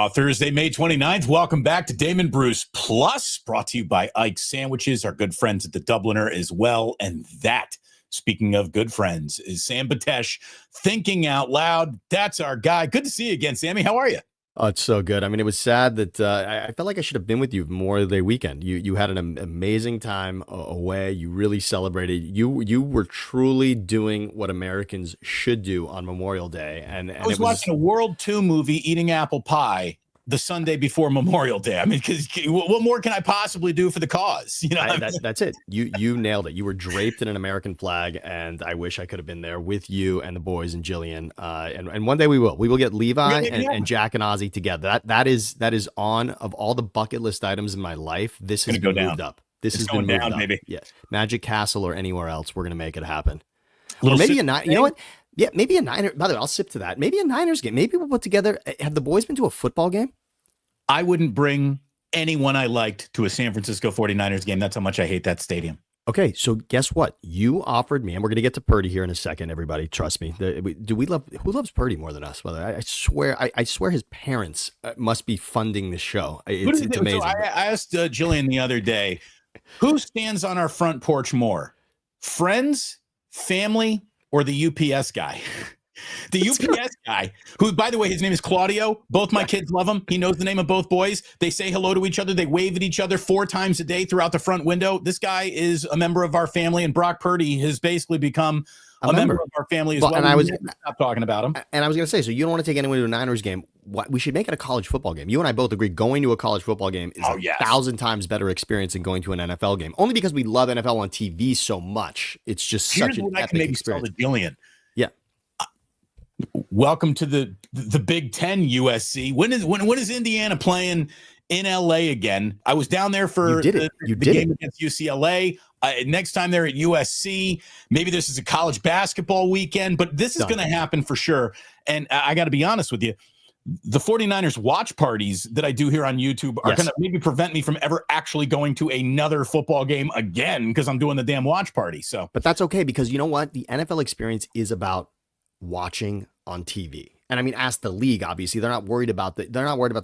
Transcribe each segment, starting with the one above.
Thursday, May 29th. Welcome back to Damon Bruce Plus, brought to you by Ike's Sandwiches, our good friends at the Dubliner as well. And that, speaking of good friends, is Sam Betesh, thinking out loud. That's our guy. Good to see you again, Sammy. How are you? Oh, it's so good. I mean, it was sad that I felt like I should have been with you Memorial Day weekend. You had an amazing time away. You really celebrated. You were truly doing what Americans should do on Memorial Day. And I was watching a World II movie, eating apple pie the Sunday before Memorial Day. I mean, because what more can I possibly do for the cause? You know, that's it. You nailed it. You were draped in an American flag, and I wish I could have been there with you and the boys and Jillian. And one day we will. We will get Levi and Jack and Ozzy together. That is on of all the bucket list items in my life. This has been moved up. This has been moved up. Maybe. Yes, Magic Castle or anywhere else. We're gonna make it happen. Or maybe a night. You know what? Yeah, maybe a Niner. By the way, I'll sip to that. Maybe a Niners game. Maybe we'll put together. Have the boys been to a football game? I wouldn't bring anyone I liked to a San Francisco 49ers game. That's how much I hate that stadium. Okay, so guess what? You offered me, and we're going to get to Purdy here in a second, everybody. Trust me. Who loves Purdy more than us? By the way, I swear his parents must be funding the show. It's amazing. So I asked Jillian the other day, who stands on our front porch more? Friends, family, or the UPS guy? The UPS guy, who, by the way, his name is Claudio. Both my kids love him. He knows the name of both boys. They say hello to each other. They wave at each other 4 times a day throughout the front window. This guy is a member of our family, and Brock Purdy has basically become a member of our family as well. And I was stop talking about him. And I was going to say, so you don't want to take anyone to a Niners game. We should make it a college football game. You and I both agree going to a college football game is 1,000 times better experience than going to an NFL game. Only because we love NFL on TV so much. It's just such an epic experience. Jillian. Yeah. Welcome to the Big Ten, USC. When is Indiana playing in LA again? I was down there for the game against UCLA. Next time they're at USC. Maybe this is a college basketball weekend, but this is going to happen for sure. And I got to be honest with you. The 49ers watch parties that I do here on YouTube are going to maybe prevent me from ever actually going to another football game again because I'm doing the damn watch party. So, but that's okay because you know what? The NFL experience is about watching on TV. And I mean, ask the league, obviously, they're not worried about the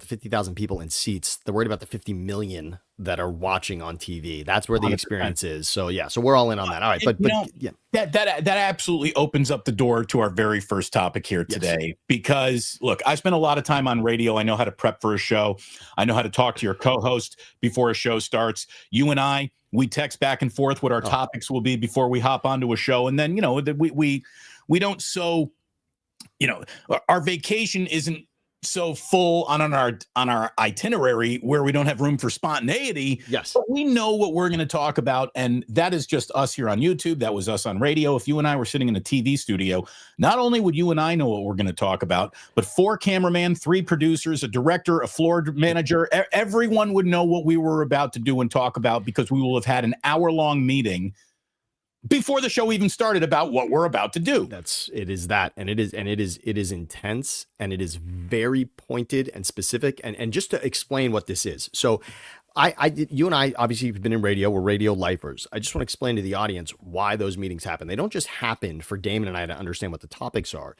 50,000 people in seats. They're worried about the 50 million that are watching on TV. That's where the 100%. Experience is. So yeah, so we're all in on that. All right. But yeah, that absolutely opens up the door to our very first topic here today, because look, I spent a lot of time on radio. I know how to prep for a show. I know how to talk to your co-host before a show starts. You and I, we text back and forth what our topics will be before we hop onto a show. And then, you know, we don't our vacation isn't so full on our itinerary where we don't have room for spontaneity. Yes. But we know what we're going to talk about. And that is just us here on YouTube. That was us on radio. If you and I were sitting in a TV studio, not only would you and I know what we're going to talk about, but 4 cameramen, 3 producers, a director, a floor manager, everyone would know what we were about to do and talk about, because we will have had an hour-long meeting before the show even started about what we're about to do. It is intense, and it is very pointed and specific. And just to explain what this is. So you and I obviously have been in radio. We're radio lifers. I just want to explain to the audience why those meetings happen. They don't just happen for Damon and I to understand what the topics are.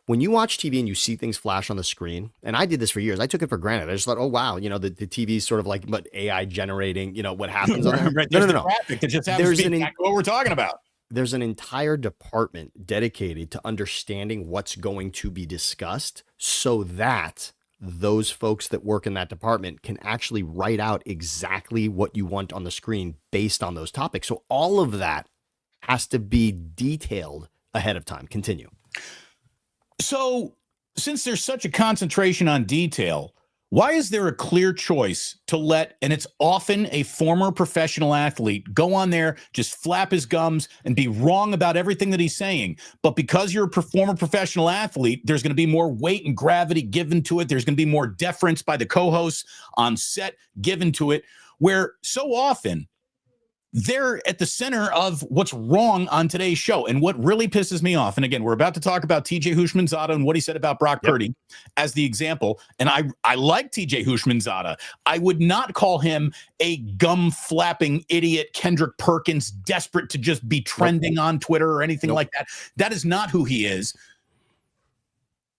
When you watch TV and you see things flash on the screen, and I did this for years, I took it for granted. I just thought, oh, wow, the TV is sort of like what AI generating, what happens on there. Right. No. It just happens to be what we're talking about. There's an entire department dedicated to understanding what's going to be discussed so that those folks that work in that department can actually write out exactly what you want on the screen based on those topics. So all of that has to be detailed ahead of time. Continue. So since there's such a concentration on detail, why is there a clear choice to let, and it's often a former professional athlete, go on there, just flap his gums and be wrong about everything that he's saying? But because you're a former professional athlete, there's going to be more weight and gravity given to it. There's going to be more deference by the co-hosts on set given to it, where so often they're at the center of what's wrong on today's show. And what really pisses me off, and again, we're about to talk about TJ Houshmandzadeh and what he said about Brock Purdy as the example. And I like TJ Houshmandzadeh. I would not call him a gum-flapping idiot, Kendrick Perkins, desperate to just be trending on Twitter or anything like that. That is not who he is.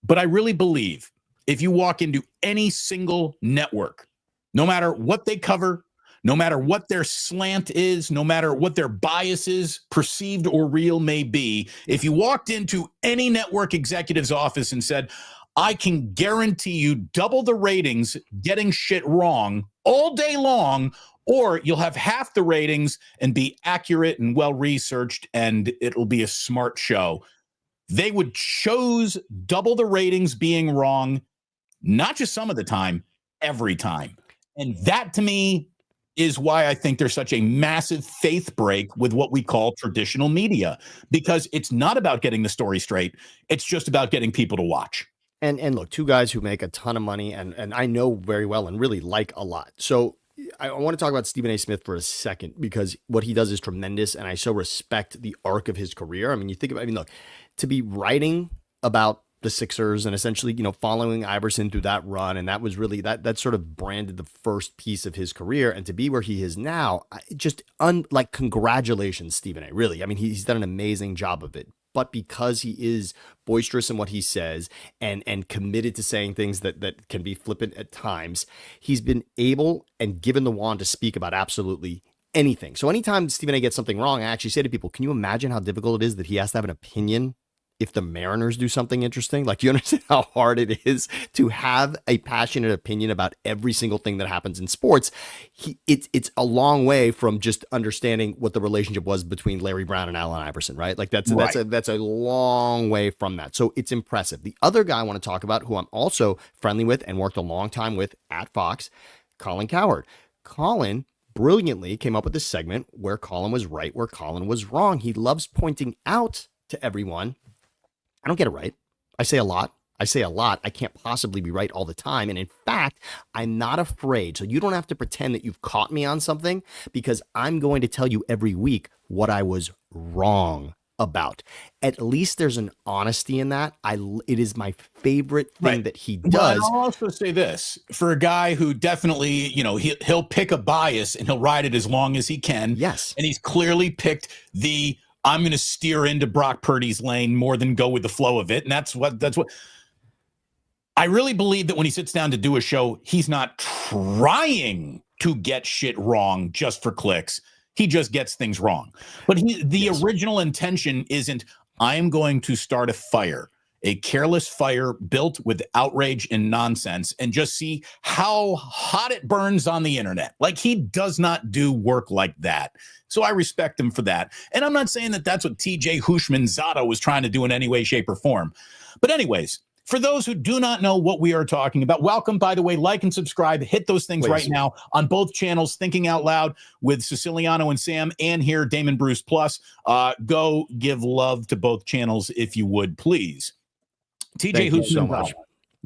But I really believe, if you walk into any single network, no matter what they cover, no matter what their slant is, no matter what their biases, perceived or real, may be, if you walked into any network executive's office and said, I can guarantee you double the ratings getting shit wrong all day long, or you'll have half the ratings and be accurate and well-researched, and it'll be a smart show, they would choose double the ratings being wrong, not just some of the time, every time. And that, to me, is why I think there's such a massive faith break with what we call traditional media, because it's not about getting the story straight. It's just about getting people to watch. And look, two guys who make a ton of money and I know very well and really like a lot. So I want to talk about Stephen A. Smith for a second, because what he does is tremendous, and I so respect the arc of his career. I mean, you think about, look, to be writing about the Sixers and essentially, following Iverson through that run. And that was really that sort of branded the first piece of his career. And to be where he is now, just congratulations, Stephen A. Really. I mean, he's done an amazing job of it. But because he is boisterous in what he says and committed to saying things that can be flippant at times, he's been able and given the wand to speak about absolutely anything. So anytime Stephen A. gets something wrong, I actually say to people, can you imagine how difficult it is that he has to have an opinion if the Mariners do something interesting? Like, do you understand how hard it is to have a passionate opinion about every single thing that happens in sports? It's a long way from just understanding what the relationship was between Larry Brown and Allen Iverson, right? Like that's a long way from that. So it's impressive. The other guy I want to talk about, who I'm also friendly with and worked a long time with at Fox, Colin Cowherd. Colin brilliantly came up with this segment where Colin was right, where Colin was wrong. He loves pointing out to everyone, I don't get it right. I say a lot. I can't possibly be right all the time. And in fact, I'm not afraid. So you don't have to pretend that you've caught me on something, because I'm going to tell you every week what I was wrong about. At least there's an honesty in that. It is my favorite thing that he does. Well, I'll also say this, for a guy who definitely, he'll pick a bias and he'll ride it as long as he can. Yes. And he's clearly picked I'm going to steer into Brock Purdy's lane more than go with the flow of it. And that's what I really believe, that when he sits down to do a show, he's not trying to get shit wrong just for clicks. He just gets things wrong. But the original intention isn't, I'm going to start a fire, a careless fire built with outrage and nonsense, and just see how hot it burns on the internet. Like, he does not do work like that. So I respect him for that. And I'm not saying that that's what TJ Hushmanzada was trying to do in any way, shape, or form. But anyways, for those who do not know what we are talking about, welcome, by the way. Like and subscribe. Hit those things right now on both channels. Thinking Out Loud with Siciliano and Sam, and here, Damon Bruce Plus. Go give love to both channels if you would, please. TJ Hushmanzada. So much.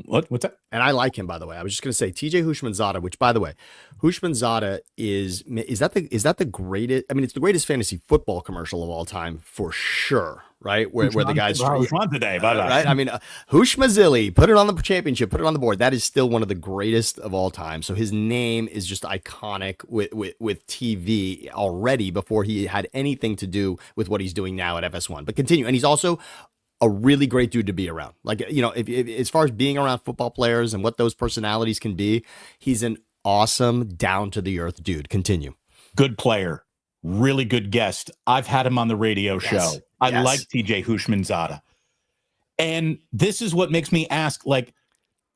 What's that? And I like him, by the way. I was just going to say TJ Hushmanzada, which, by the way, Hushmanzada is that the greatest? I mean, it's the greatest fantasy football commercial of all time for sure, right? Where the guys on today, by the way. Right? I mean, Hushmazili, put it on the championship, put it on the board. That is still one of the greatest of all time. So his name is just iconic with TV already before he had anything to do with what he's doing now at FS1. But continue, and he's also a really great dude to be around. Like, if as far as being around football players and what those personalities can be, he's an awesome, down to the earth dude. Continue. Good player, really good guest. I've had him on the radio show. I like TJ Hushmanzada. And this is what makes me ask, like,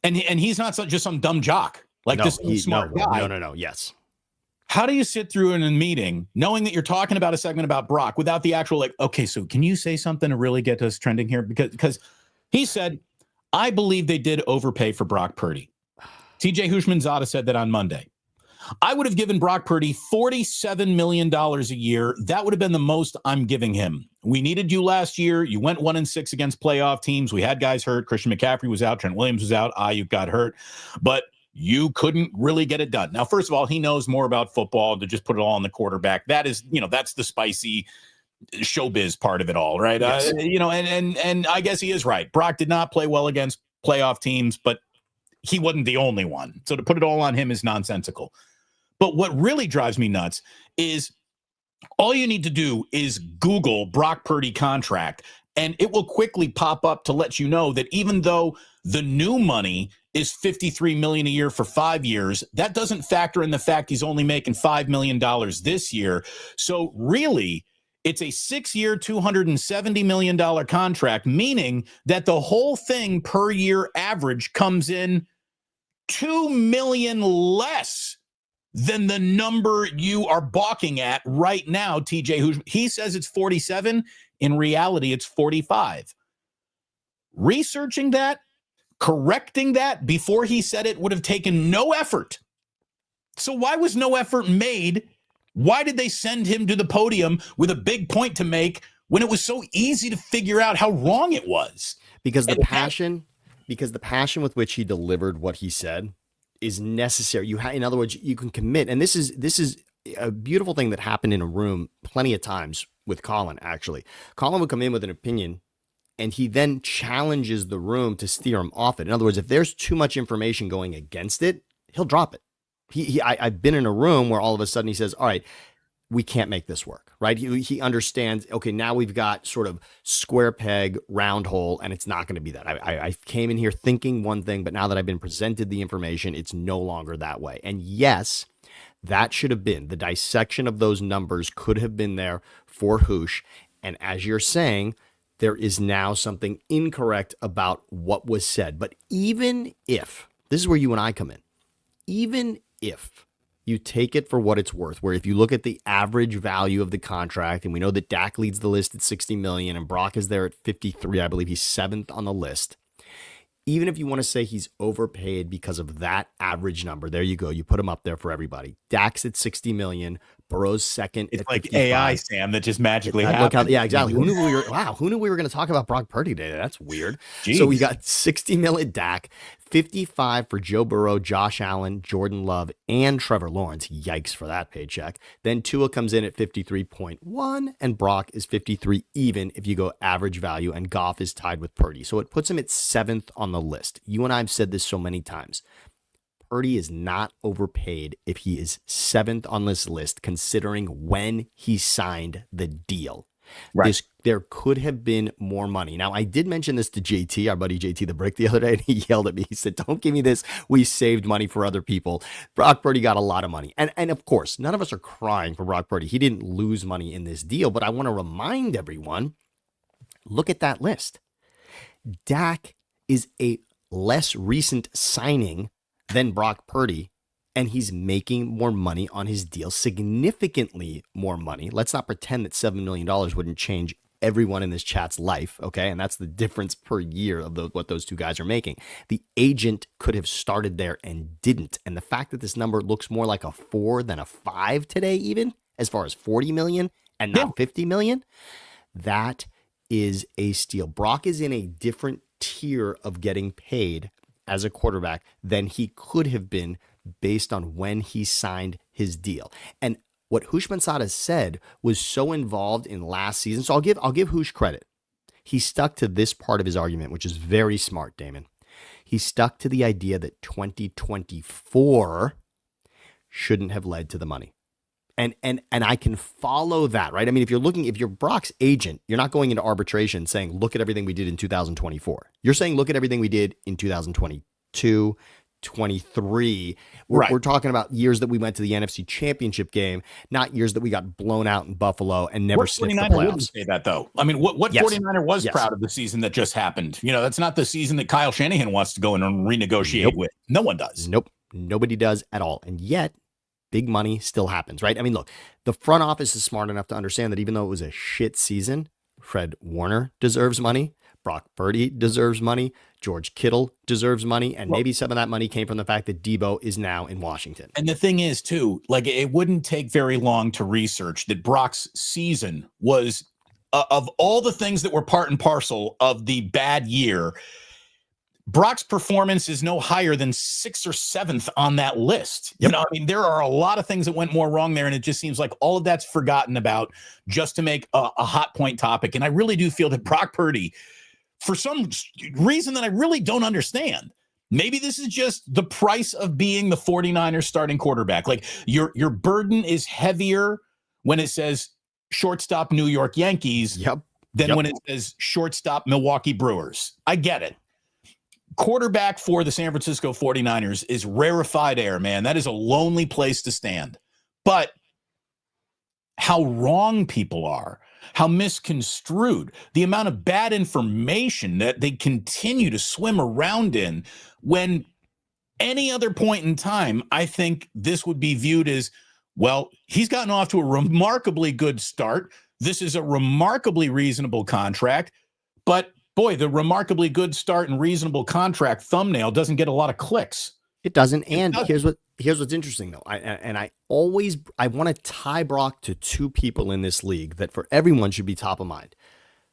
and he's not just some dumb jock. Like, this smart guy. No. Yes. How do you sit through in a meeting knowing that you're talking about a segment about Brock without the actual, like, okay, so can you say something to really get us trending here? Because he said, I believe they did overpay for Brock Purdy. TJ Hushmanzada said that on Monday. I would have given Brock Purdy $47 million a year. That would have been the most I'm giving him. We needed you last year. You went 1-6 against playoff teams. We had guys hurt. Christian McCaffrey was out. Trent Williams was out. Aiyuk got hurt. But you couldn't really get it done. Now, first of all, he knows more about football to just put it all on the quarterback. That is, that's the spicy showbiz part of it all, right? Yes. And I guess he is right. Brock did not play well against playoff teams, but he wasn't the only one. So to put it all on him is nonsensical. But what really drives me nuts is all you need to do is Google Brock Purdy contract, and it will quickly pop up to let you know that even though the new money is $53 million a year for 5 years, that doesn't factor in the fact he's only making $5 million this year. So really, it's a 6-year, $270 million contract, meaning that the whole thing per year average comes in $2 million less than the number you are balking at right now, TJ. He says it's 47. In reality, it's 45. Researching that, correcting that before he said it would have taken no effort. So why was no effort made? Why did they send him to the podium with a big point to make when it was so easy to figure out how wrong it was? Because the passion with which he delivered what he said is necessary. In other words, you can commit, and this is a beautiful thing that happened in a room plenty of times with Colin. Actually, Colin would come in with an opinion, and he then challenges the room to steer him off it. In other words, if there's too much information going against it, he'll drop it. I've been in a room where all of a sudden he says, all right, we can't make this work, right? He understands, okay, now we've got sort of square peg, round hole, and it's not going to be that. I came in here thinking one thing, but now that I've been presented the information, it's no longer that way. And yes, that should have been, the dissection of those numbers could have been there for Hoosh. And as you're saying, there is now something incorrect about what was said. But even if, this is where you and I come in, even if you take it for what it's worth, where if you look at the average value of the contract, and we know that Dak leads the list at 60 million and Brock is there at 53, I believe he's 7th on the list. Even if you want to say he's overpaid because of that average number, there you go. You put him up there for everybody. Dak's at 60 million. Burrow's second. It's at like 55. AI, Sam, that just magically happened. Yeah, exactly. Who knew we were going to talk about Brock Purdy today? That's weird. Jeez. So we got 60 million Dak, 55 for Joe Burrow, Josh Allen, Jordan Love, and Trevor Lawrence. Yikes for that paycheck. Then Tua comes in at 53.1, and Brock is 53 even if you go average value, and Goff is tied with Purdy. So it puts him at 7th on the list. You and I have said this so many times. Purdy is not overpaid if he is 7th on this list, considering when he signed the deal. Right. There could have been more money. Now, I did mention this to JT, our buddy JT the Brick, the other day, and he yelled at me. He said, don't give me this. We saved money for other people. Brock Purdy got a lot of money. And of course, none of us are crying for Brock Purdy. He didn't lose money in this deal, but I want to remind everyone, look at that list. Dak is a less recent signing than Brock Purdy, and he's making more money on his deal, significantly more money. Let's not pretend that $7 million wouldn't change everyone in this chat's life, okay? And that's the difference per year of what those two guys are making. The agent could have started there and didn't. And the fact that this number looks more like a 4 than a 5 today, even as far as 40 million and not 50 million, that is a steal. Brock is in a different tier of getting paid as a quarterback than he could have been based on when he signed his deal. And what Hoosh Mansada said was so involved in last season. So I'll give Hoosh credit. He stuck to this part of his argument, which is very smart, Damon. He stuck to the idea that 2024 shouldn't have led to the money. And I can follow that, right? I mean, if you're Brock's agent, you're not going into arbitration saying, look at everything we did in 2024. You're saying, look at everything we did in 2022, 23. We're talking about years that we went to the NFC Championship game, not years that we got blown out in Buffalo and never sniffed the playoffs. Wouldn't say that, though. I mean, what 49er was proud of the season that just happened? You know, that's not the season that Kyle Shanahan wants to go in and renegotiate with. No one does. Nope. Nobody does at all. And yet, big money still happens, right? I mean, look, the front office is smart enough to understand that even though it was a shit season, Fred Warner deserves money. Brock Purdy deserves money. George Kittle deserves money. And maybe some of that money came from the fact that Debo is now in Washington. And the thing is, too, like it wouldn't take very long to research that Brock's season was, of all the things that were part and parcel of the bad year, Brock's performance is no higher than 6th or 7th on that list. You know, I mean, there are a lot of things that went more wrong there, and it just seems like all of that's forgotten about just to make a hot point topic. And I really do feel that Brock Purdy, for some reason that I really don't understand, maybe this is just the price of being the 49ers starting quarterback. Like your burden is heavier when it says shortstop New York Yankees. Yep. than when it says shortstop Milwaukee Brewers. I get it. Quarterback for the San Francisco 49ers is rarefied air, man. That is a lonely place to stand. But how wrong people are, how misconstrued, the amount of bad information that they continue to swim around in, when any other point in time, I think this would be viewed as, well, he's gotten off to a remarkably good start. This is a remarkably reasonable contract, but boy, the remarkably good start and reasonable contract thumbnail doesn't get a lot of clicks. It doesn't. And here's what's interesting though. I want to tie Brock to two people in this league that for everyone should be top of mind.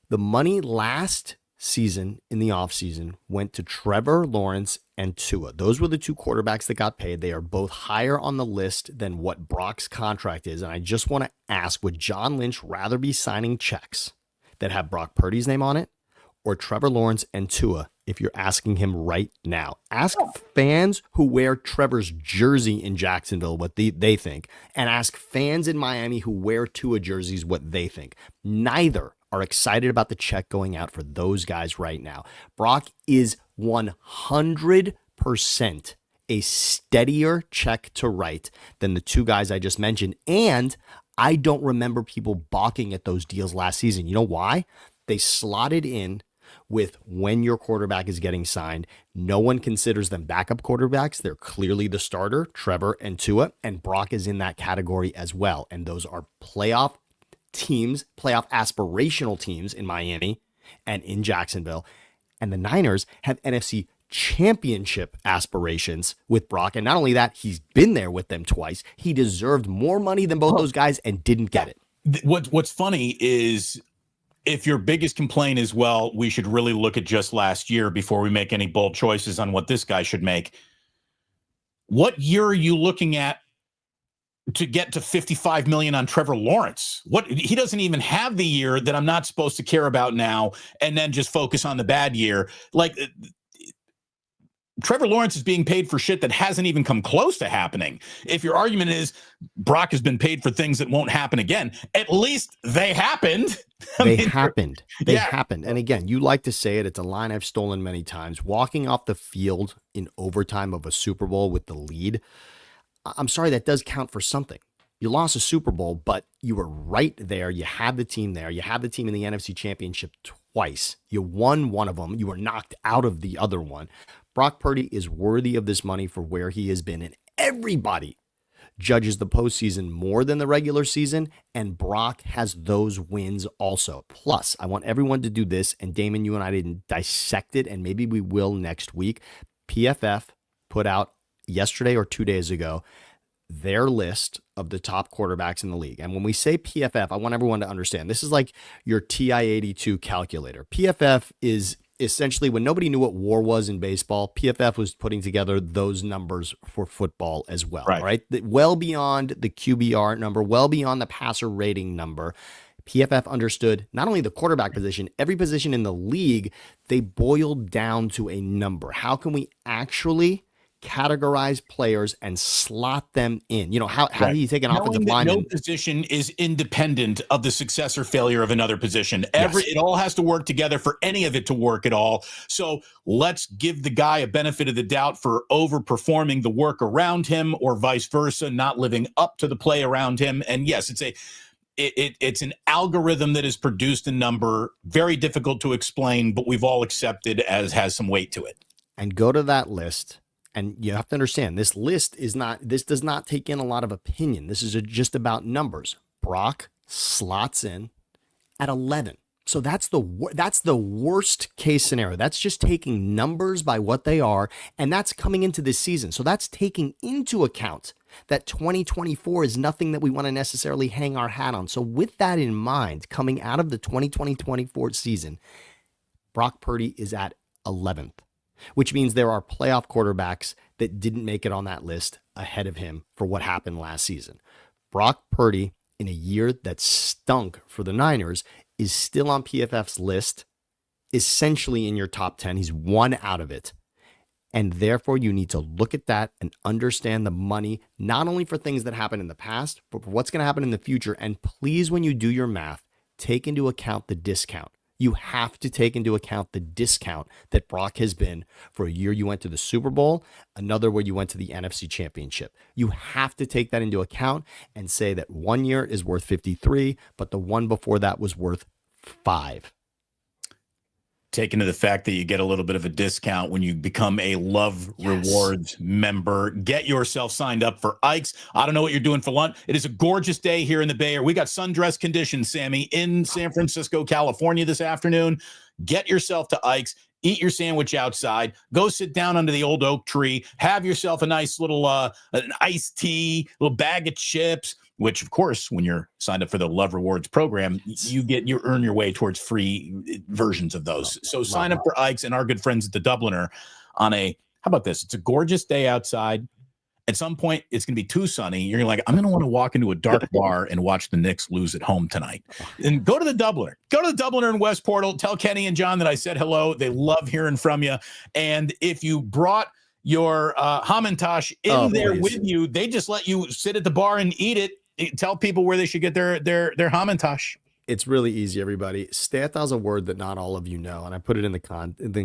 The money last season in the offseason went to Trevor Lawrence and Tua. Those were the two quarterbacks that got paid. They are both higher on the list than what Brock's contract is. And I just want to ask, would John Lynch rather be signing checks that have Brock Purdy's name on it or Trevor Lawrence and Tua? If you're asking him right now, ask fans who wear Trevor's jersey in Jacksonville what they think, and ask fans in Miami who wear Tua jerseys what they think. Neither are excited about the check going out for those guys right now. Brock is 100% a steadier check to write than the two guys I just mentioned. And I don't remember people balking at those deals last season. You know why? They slotted in with when your quarterback is getting signed. No one considers them backup quarterbacks. They're clearly the starter, Trevor and Tua, and Brock is in that category as well. And those are playoff teams, playoff aspirational teams in Miami and in Jacksonville. And the Niners have NFC championship aspirations with Brock. And not only that, he's been there with them twice. He deserved more money than both those guys and didn't get it. What's funny is, if your biggest complaint is, well, we should really look at just last year before we make any bold choices on what this guy should make. What year are you looking at to get to $55 million on Trevor Lawrence? He doesn't even have the year that I'm not supposed to care about now, and then just focus on the bad year. Like, Trevor Lawrence is being paid for shit that hasn't even come close to happening. If your argument is Brock has been paid for things that won't happen again, at least they happened. They happened. And again, you like to say it. It's a line I've stolen many times. Walking off the field in overtime of a Super Bowl with the lead, I'm sorry, that does count for something. You lost a Super Bowl, but you were right there. You had the team there. You had the team in the NFC Championship twice. You won one of them. You were knocked out of the other one. Brock Purdy is worthy of this money for where he has been, and everybody judges the postseason more than the regular season, and Brock has those wins also. Plus, I want everyone to do this, and Damon, you and I didn't dissect it, and maybe we will next week. PFF put out yesterday or 2 days ago their list of the top quarterbacks in the league. And when we say PFF, I want everyone to understand, this is like your TI-82 calculator. PFF is essentially, when nobody knew what WAR was in baseball, PFF was putting together those numbers for football as well, right? Well beyond the QBR number, well beyond the passer rating number. PFF understood not only the quarterback position, every position in the league, they boiled down to a number. How can we actually categorize players and slot them in? You know, how do you take an offensive lineman? No position is independent of the success or failure of another position. It all has to work together for any of it to work at all. So let's give the guy a benefit of the doubt for overperforming the work around him, or vice versa, not living up to the play around him. And yes, it's an algorithm that has produced a number, very difficult to explain, but we've all accepted as has some weight to it. And go to that list. And you have to understand, this list does not take in a lot of opinion. This is just about numbers. Brock slots in at 11. So that's the worst case scenario. That's just taking numbers by what they are, and that's coming into this season. So that's taking into account that 2024 is nothing that we want to necessarily hang our hat on. So with that in mind, coming out of the 2020-24 season, Brock Purdy is at 11th. Which means there are playoff quarterbacks that didn't make it on that list ahead of him for what happened last season. Brock Purdy, in a year that stunk for the Niners, is still on PFF's list, essentially in your top 10. He's one out of it. And therefore, you need to look at that and understand the money, not only for things that happened in the past, but for what's going to happen in the future. And please, when you do your math, take into account the discount. You have to take into account the discount that Brock has been for a year you went to the Super Bowl, another where you went to the NFC Championship. You have to take that into account and say that 1 year is worth 53, but the one before that was worth 5. Take into the fact that you get a little bit of a discount when you become a Love Rewards member. Get yourself signed up for Ike's. I don't know what you're doing for lunch. It is a gorgeous day here in the Bay Area. We got sundress conditions, Sammy, in San Francisco, California this afternoon. Get yourself to Ike's. Eat your sandwich outside. Go sit down under the old oak tree. Have yourself a nice little an iced tea, little bag of chips, which, of course, when you're signed up for the Love Rewards program, you earn your way towards free versions of those. So sign up for Ike's and our good friends at the Dubliner on how about this? It's a gorgeous day outside. At some point, it's going to be too sunny. You're like, I'm going to want to walk into a dark bar and watch the Knicks lose at home tonight. And go to the Dubliner. Go to the Dubliner in West Portal. Tell Kenny and John that I said hello. They love hearing from you. And if you brought your Hamantash in there with you, they just let you sit at the bar and eat it. Tell people where they should get their Hamantash. It's really easy, everybody. Steta is a word that not all of you know, and I put it in the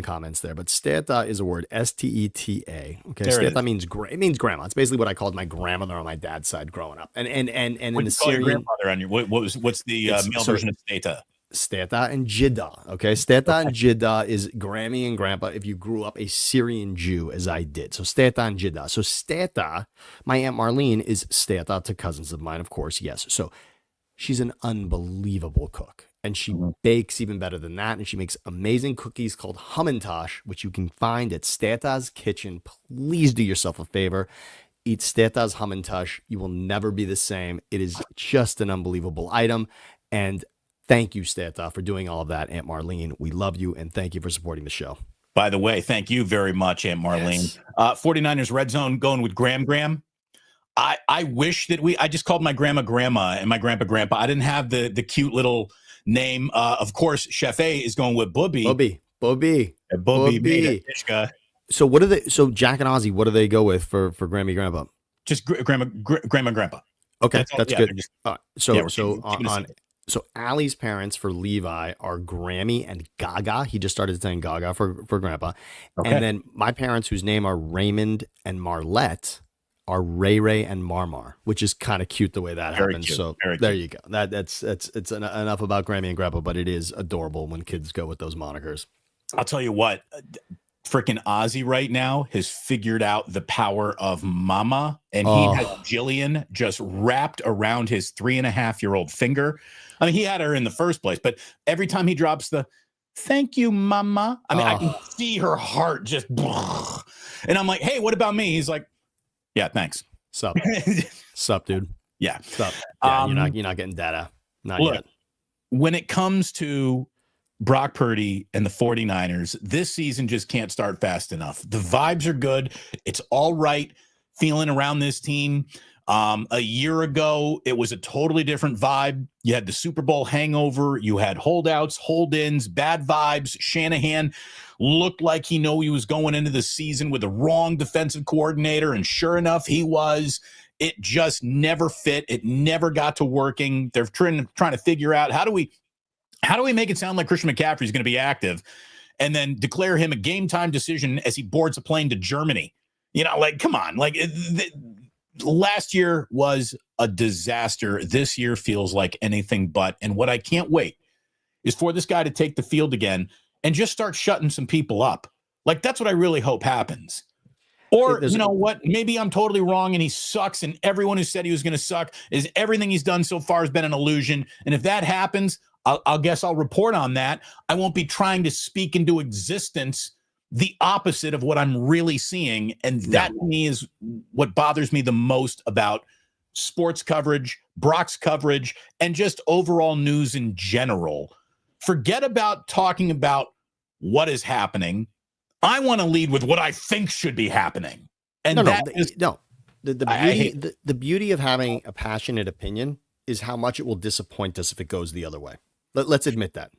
comments there. But steta is a word, Steta. Okay, steta means grandma. It's basically what I called my grandmother on my dad's side growing up. And in the Syrian grandmother on your what's the male version of steta? Steta and Jidda. Okay, steta and Jidda is Grammy and Grandpa if you grew up a Syrian Jew, as I did. So steta and Jidda. So steta, my Aunt Marlene is steta to cousins of mine, of course. Yes. So she's an unbelievable cook, and she bakes even better than that. And she makes amazing cookies called Hamantash, which you can find at Steta's Kitchen. Please do yourself a favor. Eat Steta's Hamantash. You will never be the same. It is just an unbelievable item. And thank you, Steta, for doing all of that, Aunt Marlene. We love you, and thank you for supporting the show. By the way, thank you very much, Aunt Marlene. Yes. 49ers Red Zone going with Graham. I wish that I just called my grandma and my grandpa. I didn't have the cute little name. Of course, Chef A is going with Bubby. Bubby. So so Jack and Ozzy, what do they go with for Grammy Grandpa? Just grandma and grandpa. Okay, that's good. So Allie's parents for Levi are Grammy and Gaga. He just started saying Gaga for Grandpa. Okay. And then my parents, whose name are Raymond and Marlette, are Ray and Marmar, which is kind of cute the way that happens. Cute. So there you go. It's enough about Grammy and Grandpa, but it is adorable when kids go with those monikers. I'll tell you what, freaking Ozzy right now has figured out the power of mama, and he has Jillian just wrapped around his 3.5-year-old finger. I mean, he had her in the first place, but every time he drops the "thank you, mama," I mean, I can see her heart just, and I'm like, "Hey, what about me?" He's like, "Yeah, thanks." Sup, dude. Yeah, sup. Yeah, you're not getting data. Not yet. When it comes to Brock Purdy and the 49ers, this season just can't start fast enough. The vibes are good. It's all right feeling around this team. A year ago, it was a totally different vibe. You had the Super Bowl hangover. You had holdouts, hold-ins, bad vibes. Shanahan looked like he knew he was going into the season with the wrong defensive coordinator, and sure enough, he was. It just never fit. It never got to working. They're trying to figure out how do we make it sound like Christian McCaffrey is going to be active, and then declare him a game time decision as he boards a plane to Germany. You know, like, come on, like. Last year was a disaster. This year feels like anything but. And what I can't wait is for this guy to take the field again and just start shutting some people up. Like, that's what I really hope happens. Or, you know what? Maybe I'm totally wrong and he sucks, and everyone who said he was going to suck is everything he's done so far has been an illusion. And if that happens, I'll guess I'll report on that. I won't be trying to speak into existence the opposite of what I'm really seeing. And that to me is what bothers me the most about sports coverage, Brock's coverage, and just overall news in general. Forget about talking about what is happening. I want to lead with what I think should be happening. And the beauty of having a passionate opinion is how much it will disappoint us if it goes the other way. Let's admit that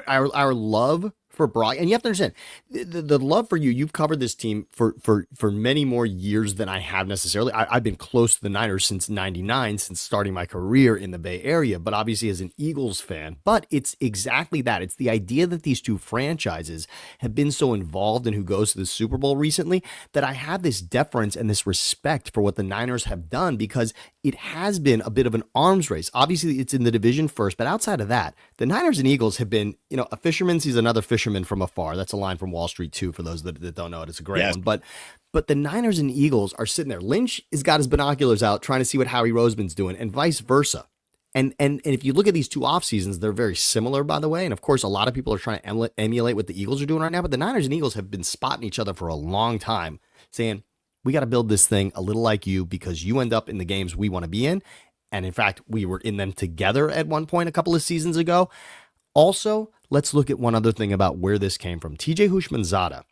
our love for Brock. And you have to understand the love for you. You've covered this team for many more years than I have necessarily. I've been close to the Niners since '99, since starting my career in the Bay Area, but obviously as an Eagles fan. But it's exactly that. It's the idea that these two franchises have been so involved in who goes to the Super Bowl recently that I have this deference and this respect for what the Niners have done, because it has been a bit of an arms race. Obviously, it's in the division first, but outside of that, the Niners and Eagles have been, a fisherman sees another fisherman from afar. That's a line from Wall Street too, for those that don't know it. It's a great one. But the Niners and Eagles are sitting there. Lynch has got his binoculars out trying to see what Howie Roseman's doing, and vice versa. And if you look at these two off seasons, they're very similar, by the way. And of course, a lot of people are trying to emulate what the Eagles are doing right now. But the Niners and Eagles have been spotting each other for a long time, saying, we got to build this thing a little like you, because you end up in the games we want to be in. And in fact, we were in them together at one point a couple of seasons ago. Also, let's look at one other thing about where this came from. TJ Houshmandzadeh,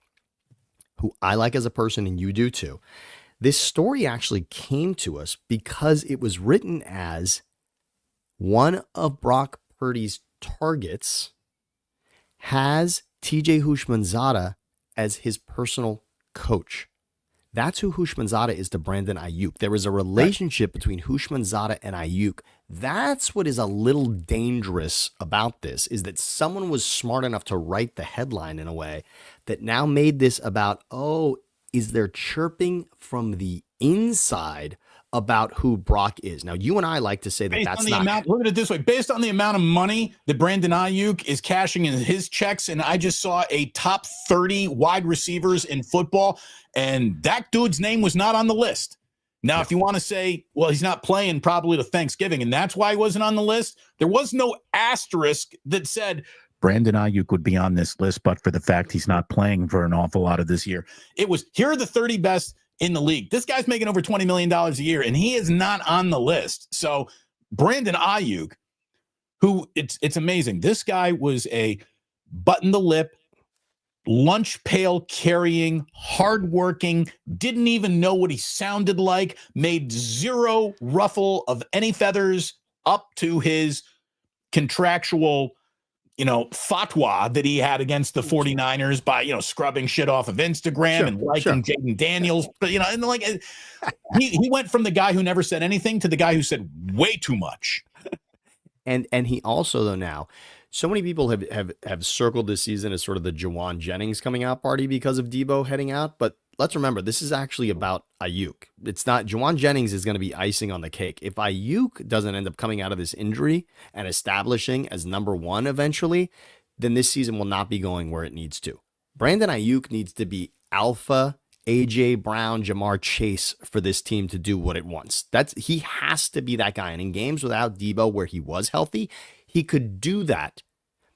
who I like as a person and you do too. This story actually came to us because it was written as one of Brock Purdy's targets has TJ Houshmandzadeh as his personal coach. That's who Houshmandzadeh is to Brandon Aiyuk. There is a relationship between Houshmandzadeh and Aiyuk. That's what is a little dangerous about this, is that someone was smart enough to write the headline in a way that now made this about, is there chirping from the inside about who Brock is? Now, you and I like to say that that's not. Look at it this way. Based on the amount of money that Brandon Aiyuk is cashing in his checks, and I just saw a top 30 wide receivers in football, and that dude's name was not on the list. Now, if you want to say, well, he's not playing probably to Thanksgiving, and that's why he wasn't on the list, there was no asterisk that said Brandon Aiyuk would be on this list, but for the fact he's not playing for an awful lot of this year. It was, here are the 30 best in the league. This guy's making over $20 million a year, and he is not on the list. So Brandon Aiyuk, who it's amazing. This guy was a button the lip, lunch pail carrying, hardworking, didn't even know what he sounded like, made zero ruffle of any feathers up to his contractual fatwa that he had against the 49ers by, scrubbing shit off of Instagram and liking Jaden Daniels. But, and like he went from the guy who never said anything to the guy who said way too much. And he also, though, now, so many people have circled this season as sort of the Jawan Jennings coming out party because of Debo heading out. But let's remember, this is actually about Aiyuk. It's not, Jawan Jennings is going to be icing on the cake. If Aiyuk doesn't end up coming out of this injury and establishing as number one eventually, then this season will not be going where it needs to. Brandon Aiyuk needs to be alpha A.J. Brown, Jamar Chase for this team to do what it wants. He has to be that guy. And in games without Debo where he was healthy, he could do that,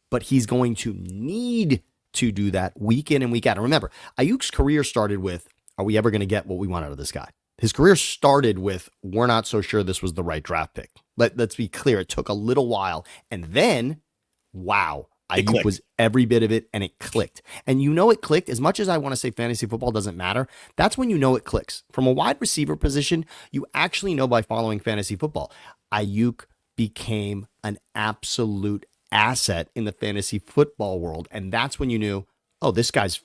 but he's going to need to do that week in and week out. And remember, Ayuk's career started with, are we ever going to get what we want out of this guy? His career started with, we're not so sure this was the right draft pick. Let's be clear. It took a little while. And then, wow, Aiyuk was every bit of it, and it clicked. And it clicked. As much as I want to say fantasy football doesn't matter, that's when it clicks. From a wide receiver position, you actually know by following fantasy football. Aiyuk became an absolute asset in the fantasy football world. And that's when you knew, this guy's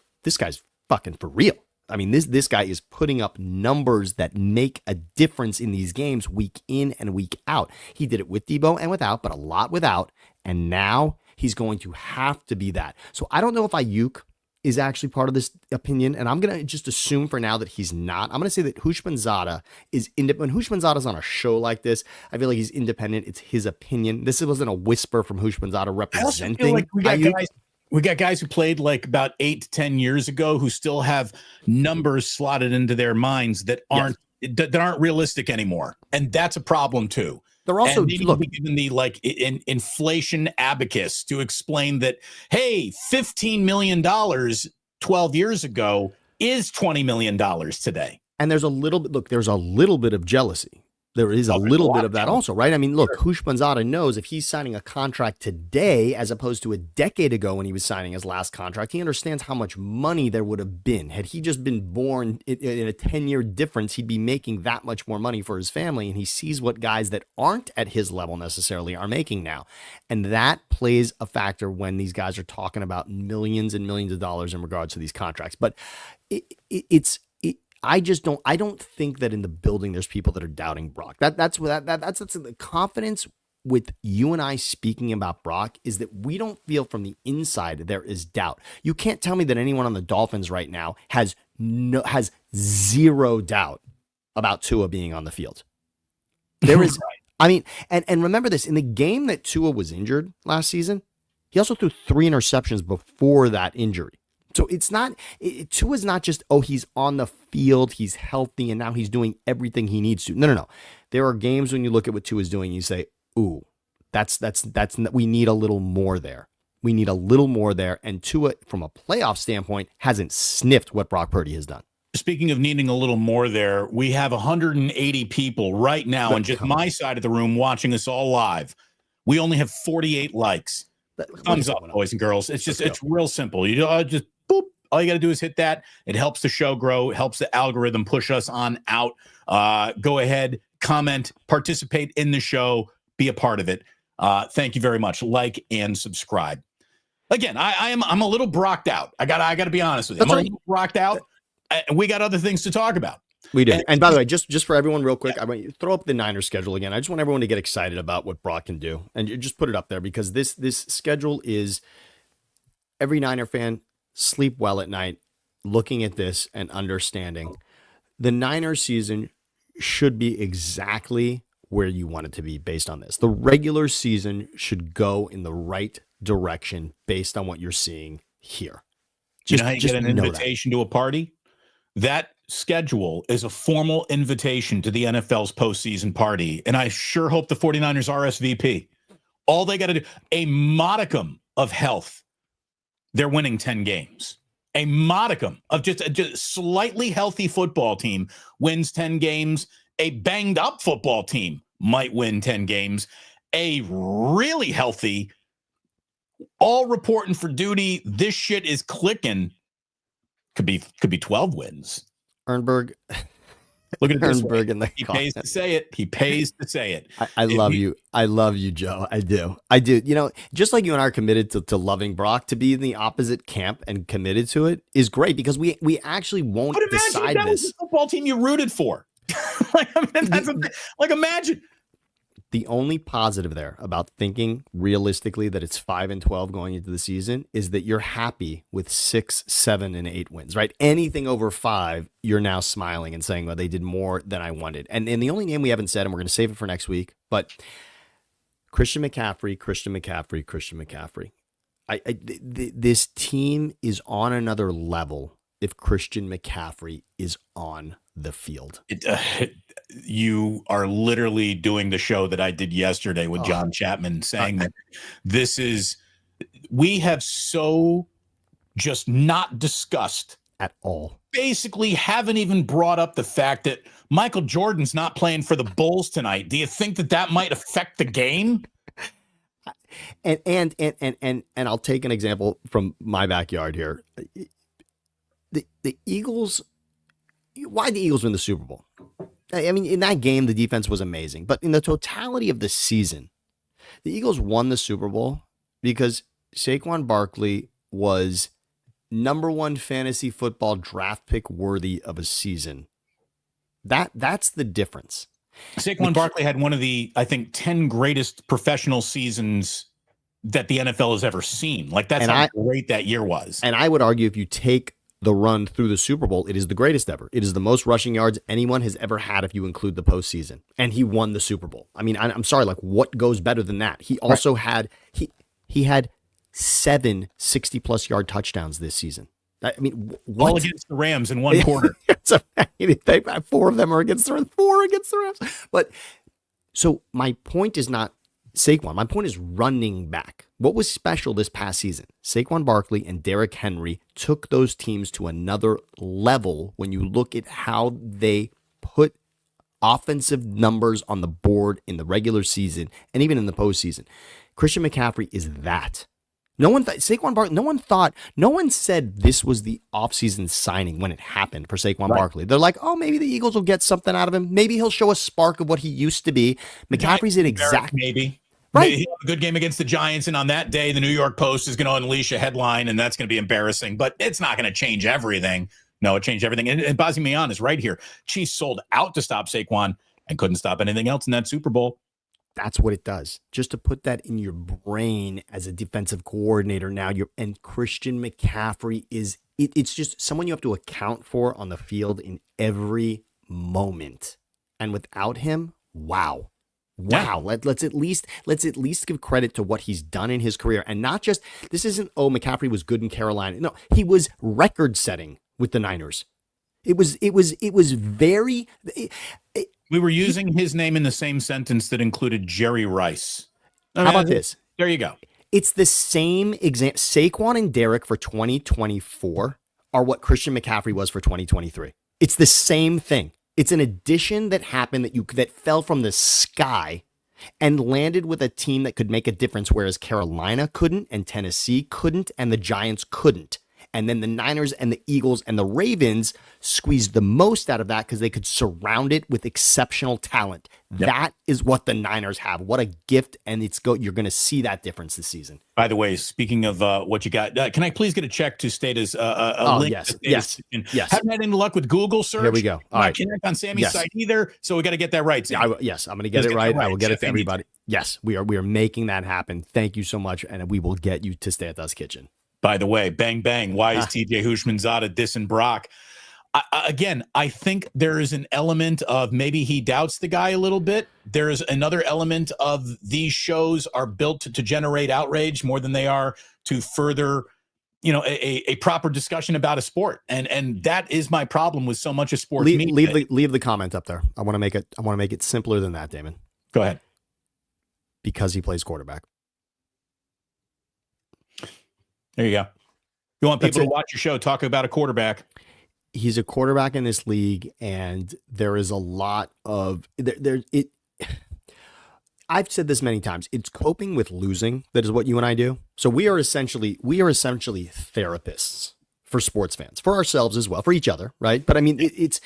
fucking for real. I mean, this guy is putting up numbers that make a difference in these games week in and week out. He did it with Debo and without, but a lot without. And now he's going to have to be that. So I don't know if Aiyuk is actually part of this opinion, and I'm going to just assume for now that he's not. I'm going to say that Houshmandzadeh is independent. When Houshmandzadeh's on a show like this, I feel like he's independent. It's his opinion. This wasn't a whisper from Houshmandzadeh representing like we got guys who played like about 8 to 10 years ago who still have numbers slotted into their minds that aren't realistic anymore, and that's a problem too. They're also given the inflation abacus to explain that, hey, $15 million 12 years ago is $20 million today. And there's a little bit of jealousy. There is a there's little lot bit of that talent. also, right? I mean, look, Hushmanzada knows if he's signing a contract today as opposed to a decade ago when he was signing his last contract, he understands how much money there would have been. Had he just been born in a 10-year difference, he'd be making that much more money for his family. And he sees what guys that aren't at his level necessarily are making now. And that plays a factor when these guys are talking about millions and millions of dollars in regards to these contracts. But I don't think that in the building there's people that are doubting Brock. That's the confidence with you and I speaking about Brock is that we don't feel from the inside there is doubt. You can't tell me that anyone on the Dolphins right now has zero doubt about Tua being on the field. There is, I mean, and remember this, in the game that Tua was injured last season, he also threw 3 interceptions before that injury. So it's not, Tua's not just, oh, he's on the field, he's healthy, and now he's doing everything he needs to. No. There are games when you look at what Tua's doing, you say, ooh, we need a little more there. We need a little more there. And Tua, from a playoff standpoint, hasn't sniffed what Brock Purdy has done. Speaking of needing a little more there, we have 180 people right now on just my side of the room watching us all live. We only have 48 likes. Thumbs up, boys and girls. It's real simple. You just boop. All you got to do is hit that. It helps the show grow. It helps the algorithm push us on out. Go ahead, comment, participate in the show, be a part of it. Thank you very much. Like and subscribe. Again, I'm a little brocked out. I got to be honest with you. I'm a little brocked out. We got other things to talk about. We do. And by the way, just for everyone real quick, I want you to throw up the Niners schedule again. I just want everyone to get excited about what Brock can do. And you just put it up there because this schedule is every Niner fan sleep well at night looking at this and understanding the Niners season should be exactly where you want it to be based on this. The regular season should go in the right direction based on what you're seeing here. You know how you get an invitation to a party? That schedule is a formal invitation to the NFL's postseason party. And I sure hope the 49ers RSVP. All they got to do, a modicum of health, they're winning 10 games. A modicum of just a slightly healthy football team wins 10 games. A banged up football team might win 10 games. A really healthy, all reporting for duty, this shit is clicking, could be 12 wins. Ernberg. Look at this. He pays to say it. He pays to say it. I love you. I love you, Joe. I do. You know, just like you and I are committed to loving Brock, to be in the opposite camp and committed to it is great because we actually won't decide that this. Was the football team you rooted for. Imagine. The only positive there about thinking realistically that it's 5-12 going into the season is that you're happy with 6, 7, and 8 wins, right? Anything over 5, you're now smiling and saying, well, they did more than I wanted. And the only name we haven't said, and we're going to save it for next week, but Christian McCaffrey. This team is on another level if Christian McCaffrey is on the field. You are literally doing the show that I did yesterday with John Chapman saying that we have so just not discussed at all. Basically haven't even brought up the fact that Michael Jordan's not playing for the Bulls tonight. Do you think that might affect the game? And I'll take an example from my backyard here. The Eagles, why the Eagles win the Super Bowl? I mean, in that game, the defense was amazing. But in the totality of the season, the Eagles won the Super Bowl because Saquon Barkley was #1 fantasy football draft pick worthy of a season. That's the difference. Saquon Barkley had one of the, I think, 10 greatest professional seasons that the NFL has ever seen. Like, that's how great that year was. And I would argue if you take the run through the Super Bowl, it is the greatest ever. It is the most rushing yards anyone has ever had if you include the postseason. And he won the Super Bowl. I mean, I'm sorry, like, what goes better than that? He also had he had 7 60-plus yard touchdowns this season. I mean, what? All against the Rams in one quarter. They 4 of them are against the Rams, 4 against the Rams. But so my point is not Saquon. My point is running back. What was special this past season? Saquon Barkley and Derrick Henry took those teams to another level when you look at how they put offensive numbers on the board in the regular season and even in the postseason. Christian McCaffrey is that. No one Saquon Barkley, no one said this was the offseason signing when it happened for Saquon Barkley. They're like, oh, maybe the Eagles will get something out of him. Maybe he'll show a spark of what he used to be. McCaffrey's an exact. Maybe. Right. He'll have a good game against the Giants, and on that day, the New York Post is going to unleash a headline, and that's going to be embarrassing, but it's not going to change everything. No, it changed everything. And Bazzi Mian is right here. Chiefs sold out to stop Saquon and couldn't stop anything else in that Super Bowl. That's what it does. Just to put that in your brain as a defensive coordinator now, and Christian McCaffrey it's just someone you have to account for on the field in every moment. And without him, wow. Let's at least give credit to what he's done in his career. And not just, this isn't, oh, McCaffrey was good in Carolina. No, he was record setting with the Niners. It was very. We were using his name in the same sentence that included Jerry Rice. How about this? There you go. It's the same example. Saquon and Derek for 2024 are what Christian McCaffrey was for 2023. It's the same thing. It's an addition that happened that fell from the sky and landed with a team that could make a difference, whereas Carolina couldn't and Tennessee couldn't and the Giants couldn't. And then the Niners and the Eagles and the Ravens squeezed the most out of that because they could surround it with exceptional talent. Yep. That is what the Niners have. What a gift, and you're going to see that difference this season. By the way, speaking of what you got, can I please get a check to Stata's link? Yes. Haven't had any luck with Google search. Here we go. All right. Connect on Sammy's site either, so we got to get that right. Yes, I'm going to get it right. I will get it to everybody. Yes, we are making that happen. Thank you so much, and we will get you to Stay at Us Kitchen. By the way, bang, bang. Why is TJ Hushmanzada dissing Brock? Again, I think there is an element of maybe he doubts the guy a little bit. There is another element of these shows are built to generate outrage more than they are to further, a proper discussion about a sport. And that is my problem with so much of sports media. Leave the comment up there. I want to make it simpler than that, Damon. Go ahead. Because he plays quarterback. There you go. You want people to watch your show, talk about a quarterback. He's a quarterback in this league, and there is a lot of I've said this many times. It's coping with losing that is what you and I do. So we are essentially therapists for sports fans, for ourselves as well, for each other, right? But I mean, it's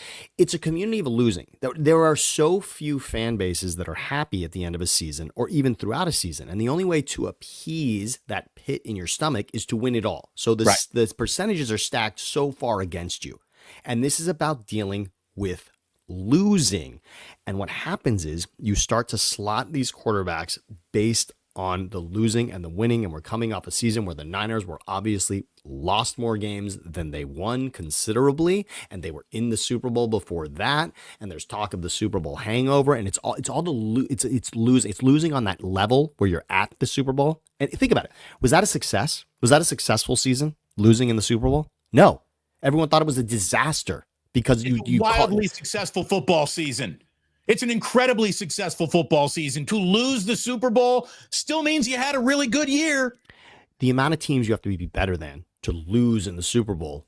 a community of losing. There are so few fan bases that are happy at the end of a season or even throughout a season. And the only way to appease that pit in your stomach is to win it all. So the percentages are stacked so far against you. And this is about dealing with losing. And what happens is you start to slot these quarterbacks based on the losing and the winning. And we're coming off a season where the Niners were obviously lost more games than they won considerably. And they were in the Super Bowl before that. And there's talk of the Super Bowl hangover. And it's losing on that level where you're at the Super Bowl. And think about it. Was that a success? Was that a successful season? Losing in the Super Bowl? No. Everyone thought it was a disaster because you wildly successful football season. It's an incredibly successful football season. To lose the Super Bowl still means you had a really good year. The amount of teams you have to be better than to lose in the Super Bowl.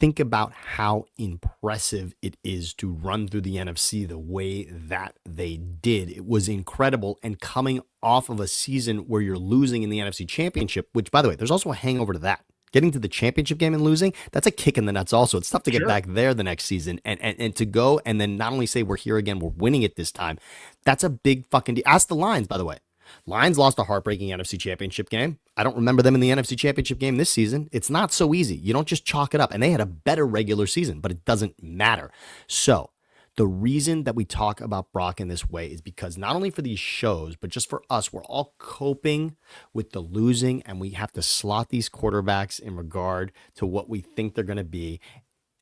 Think about how impressive it is to run through the NFC the way that they did. It was incredible. And coming off of a season where you're losing in the NFC Championship, which, by the way, there's also a hangover to that. Getting to the championship game and losing, that's a kick in the nuts also. It's tough to get back there the next season and to go and then not only say we're here again, we're winning it this time. That's a big fucking deal. Ask the Lions, by the way. Lions lost a heartbreaking NFC Championship game. I don't remember them in the NFC Championship game this season. It's not so easy. You don't just chalk it up. And they had a better regular season, but it doesn't matter. So the reason that we talk about Brock in this way is because not only for these shows, but just for us, we're all coping with the losing, and we have to slot these quarterbacks in regard to what we think they're going to be.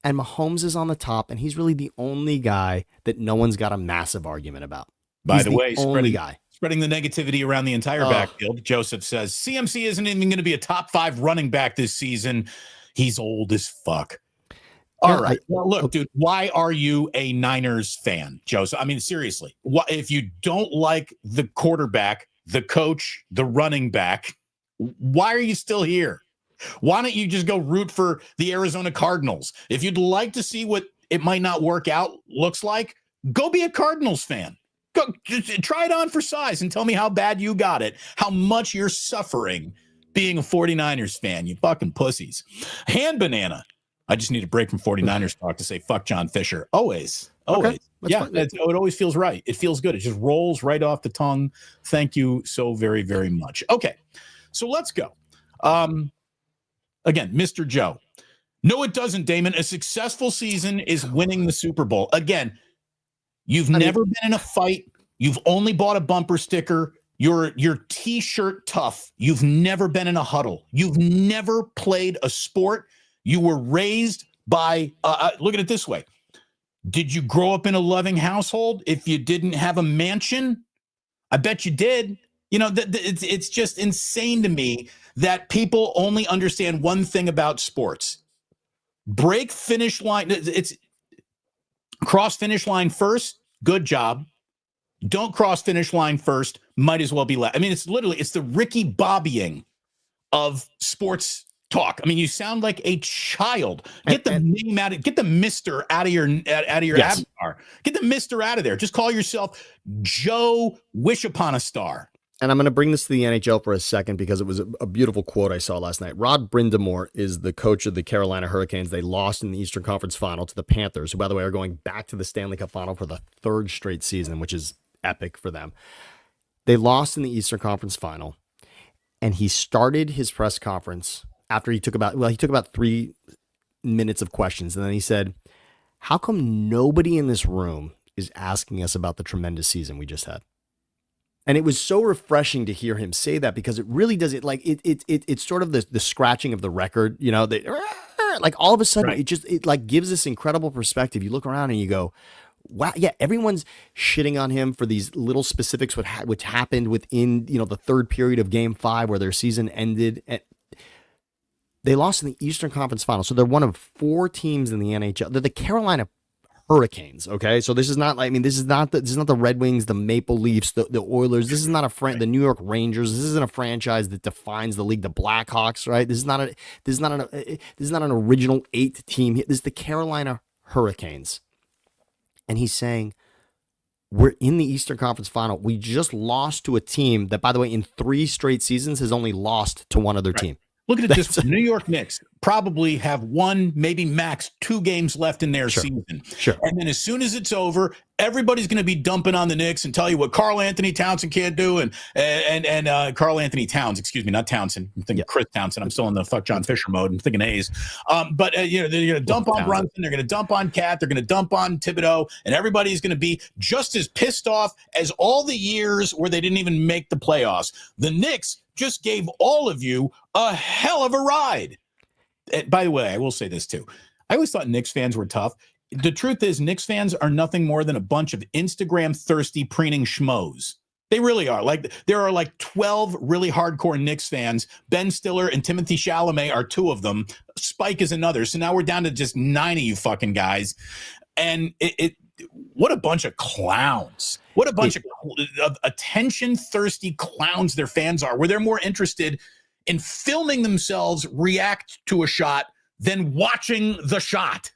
And Mahomes is on the top, and he's really the only guy that no one's got a massive argument about. By the way, spreading the negativity around the entire backfield. Joseph says CMC isn't even going to be a top 5 running back this season. He's old as fuck. All right. Well, look, dude, why are you a Niners fan, Joseph? I mean, seriously, if you don't like the quarterback, the coach, the running back, why are you still here? Why don't you just go root for the Arizona Cardinals? If you'd like to see what it might not work out looks like, Go be a Cardinals fan. Go try it on for size and tell me how bad you got it, how much you're suffering being a 49ers fan, you fucking pussies. Hand banana. I just need a break from 49ers talk to say fuck John Fisher. Always. Okay, Yeah, it always feels right. It feels good. It just rolls right off the tongue. Thank you so very, very much. Okay, so let's go. Again, Mr. Joe. No, it doesn't, Damon. A successful season is winning the Super Bowl. Again, you've never been in a fight. You've only bought a bumper sticker. You're T-shirt tough. You've never been in a huddle. You've never played a sport. You were raised by, look at it this way. Did you grow up in a loving household? If you didn't have a mansion, I bet you did. You know, it's just insane to me that people only understand one thing about sports. Break finish line. It's cross finish line first. Good job. Don't cross finish line first. Might as well be left. I mean, it's the Ricky Bobbying of sports talk. I mean, you sound like a child. Get the name out of, get the Mr. out of your Yes. avatar. Get the Mr. out of there. Just call yourself Joe Wish Upon a Star. And I'm going to bring this to the NHL for a second because it was a beautiful quote I saw last night. Rod Brindamore is the coach of the Carolina Hurricanes. They lost in the Eastern Conference Final to the Panthers, who, by the way, are going back to the Stanley Cup Final for the third straight season, which is epic for them. They lost in the Eastern Conference Final, and he started his press conference after he took about 3 minutes of questions, and then he said, "How come nobody in this room is asking us about the tremendous season we just had?" And it was so refreshing to hear him say that, because it really does it. Like it's sort of the scratching of the record, you know, like all of a sudden Right. it like gives this incredible perspective. You look around and you go, wow, yeah, everyone's shitting on him for these little specifics, which happened within, you know, the third period of Game 5 where their season ended. And they lost in the Eastern Conference Final. So they're one of 4 teams in the NHL. They're the Carolina Hurricanes. Okay. So this is not like, I mean, this is not the Red Wings, the Maple Leafs, the Oilers. This is not the New York Rangers. This isn't a franchise that defines the league, the Blackhawks, right? This is not an original 8 team. This is the Carolina Hurricanes. And he's saying, we're in the Eastern Conference Final. We just lost to a team that, by the way, in 3 straight seasons has only lost to one other team. Look at it this way. New York Knicks probably have 1, maybe max 2 games left in their season. Sure. And then as soon as it's over, everybody's going to be dumping on the Knicks and tell you what Karl Anthony Townsend can't do. And Karl Anthony Towns, excuse me, not Townsend. I'm thinking Chris Townsend. I'm still in the fuck John Fisher mode. I'm thinking A's. But you know, they're going to dump on Brunson. They're going to dump on Cat. They're going to dump on Thibodeau. And everybody's going to be just as pissed off as all the years where they didn't even make the playoffs. The Knicks just gave all of you a hell of a ride. By the way, I will say this too. I always thought Knicks fans were tough. The truth is, Knicks fans are nothing more than a bunch of Instagram thirsty preening schmoes. They really are. Like, there are like 12 really hardcore Knicks fans. Ben Stiller and Timothy Chalamet are 2 of them. Spike is another. So now we're down to just 9 of you fucking guys. And what a bunch of clowns. What a bunch of attention-thirsty clowns their fans are, where they're more interested in filming themselves react to a shot than watching the shot.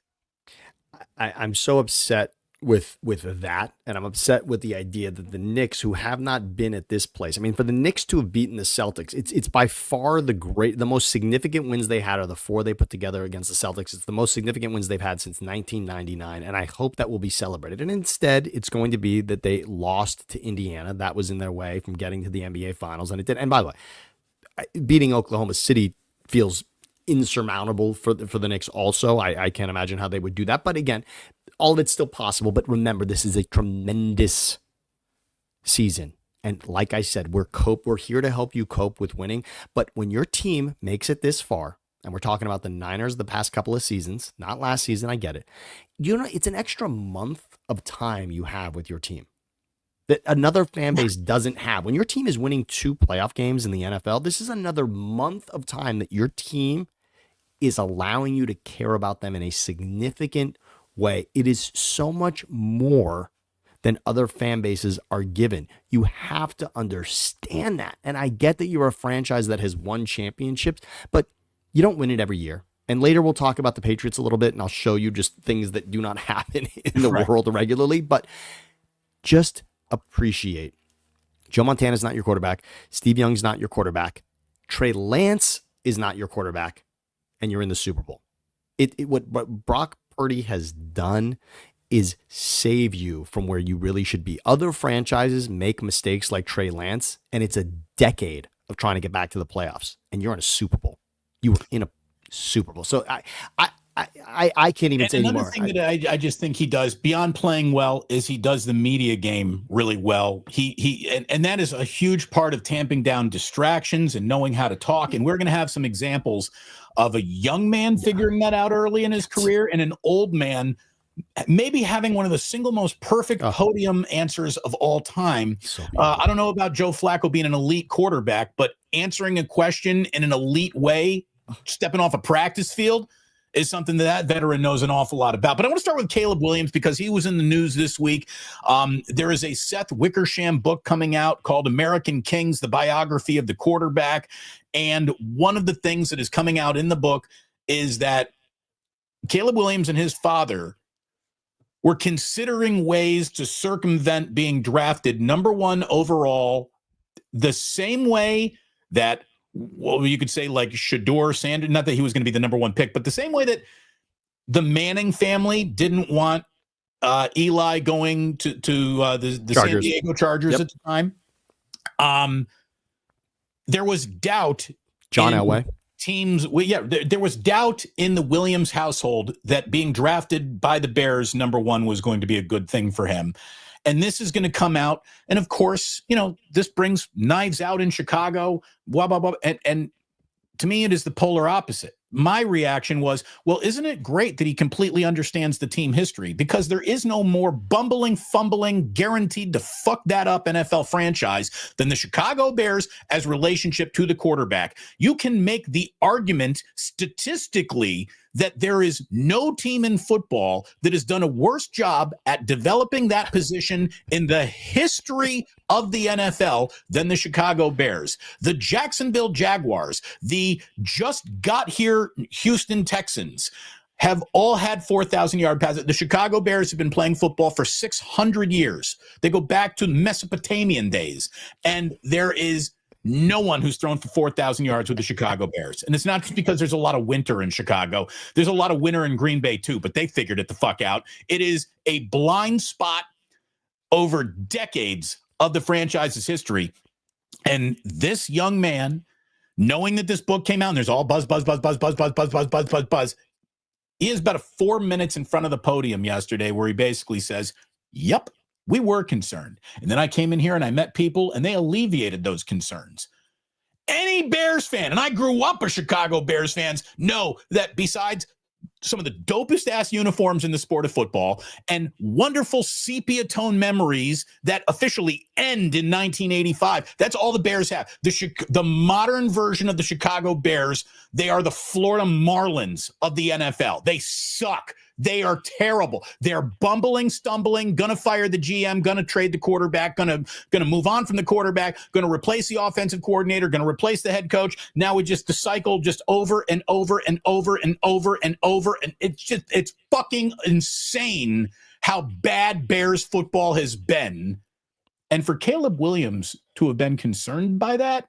I'm so upset with that, and I'm upset with the idea that the Knicks, who have not been at this place, I mean, for the Knicks to have beaten the Celtics, it's by far the most significant wins they had are the 4 they put together against the Celtics. It's the most significant wins they've had since 1999, and I hope that will be celebrated. And instead, it's going to be that they lost to Indiana. That was in their way from getting to the NBA Finals, and it did. And by the way, beating Oklahoma City feels insurmountable for the Knicks also. I can't imagine how they would do that. But again, all of it's still possible. But remember, this is a tremendous season. And like I said, we're here to help you cope with winning. But when your team makes it this far, and we're talking about the Niners the past couple of seasons, not last season, I get it. You know, it's an extra month of time you have with your team that another fan base doesn't have. When your team is winning 2 playoff games in the NFL, this is another month of time that your team is allowing you to care about them in a significant way. It is so much more than other fan bases are given. You have to understand that. And I get that you're a franchise that has won championships, but you don't win it every year. And later we'll talk about the Patriots a little bit, and I'll show you just things that do not happen in the world regularly. But just appreciate Joe Montana's not your quarterback. Steve Young's not your quarterback. Trey Lance is not your quarterback, and you're in the Super Bowl. What Brock Purdy has done is save you from where you really should be. Other franchises make mistakes like Trey Lance, and it's a decade of trying to get back to the playoffs, and you're in a Super Bowl. You were in a Super Bowl. So I can't even say anymore. Another thing that I just think he does beyond playing well is he does the media game really well. And that is a huge part of tamping down distractions and knowing how to talk. And we're going to have some examples of a young man figuring that out early in his career and an old man maybe having one of the single most perfect podium answers of all time. So I don't know about Joe Flacco being an elite quarterback, but answering a question in an elite way, stepping off a practice field, is something that veteran knows an awful lot about. But I want to start with Caleb Williams because he was in the news this week. There is a Seth Wickersham book coming out called American Kings, the biography of the quarterback. And one of the things that is coming out in the book is that Caleb Williams and his father were considering ways to circumvent being drafted number one overall the same way that, well, you could say like Shador Sanders, not that he was going to be the number one pick, but the same way that the Manning family didn't want Eli going to the San Diego Chargers at the time. There was doubt. John Elway. Teams, there was doubt in the Williams household that being drafted by the Bears number one was going to be a good thing for him. And this is going to come out. And of course, this brings knives out in Chicago, blah, blah, blah. And to me, it is the polar opposite. My reaction was, well, isn't it great that he completely understands the team history? Because there is no more bumbling, fumbling, guaranteed to fuck that up NFL franchise than the Chicago Bears as relationship to the quarterback. You can make the argument statistically that there is no team in football that has done a worse job at developing that position in the history of the NFL than the Chicago Bears. The Jacksonville Jaguars, the just got here Houston Texans have all had 4,000-yard passes. The Chicago Bears have been playing football for 600 years. They go back to Mesopotamian days, and there is no one who's thrown for 4,000 yards with the Chicago Bears. And it's not just because there's a lot of winter in Chicago. There's a lot of winter in Green Bay too, but they figured it the fuck out. It is a blind spot over decades of the franchise's history. And this young man, knowing that this book came out and there's all buzz, he is about 4 minutes in front of the podium yesterday where he basically says, yep, we were concerned. And then I came in here and I met people and they alleviated those concerns. Any Bears fan, and I grew up a Chicago Bears fans, know that besides some of the dopest ass uniforms in the sport of football and wonderful sepia tone memories that officially end in 1985. That's all the Bears have. The modern version of the Chicago Bears, they are the Florida Marlins of the NFL. They suck. They are terrible. They're bumbling, stumbling, gonna fire the GM, gonna trade the quarterback, gonna move on from the quarterback, gonna replace the offensive coordinator, gonna replace the head coach. Now we just the cycle just over and over and over and over and over. And it's fucking insane how bad Bears football has been. And for Caleb Williams to have been concerned by that,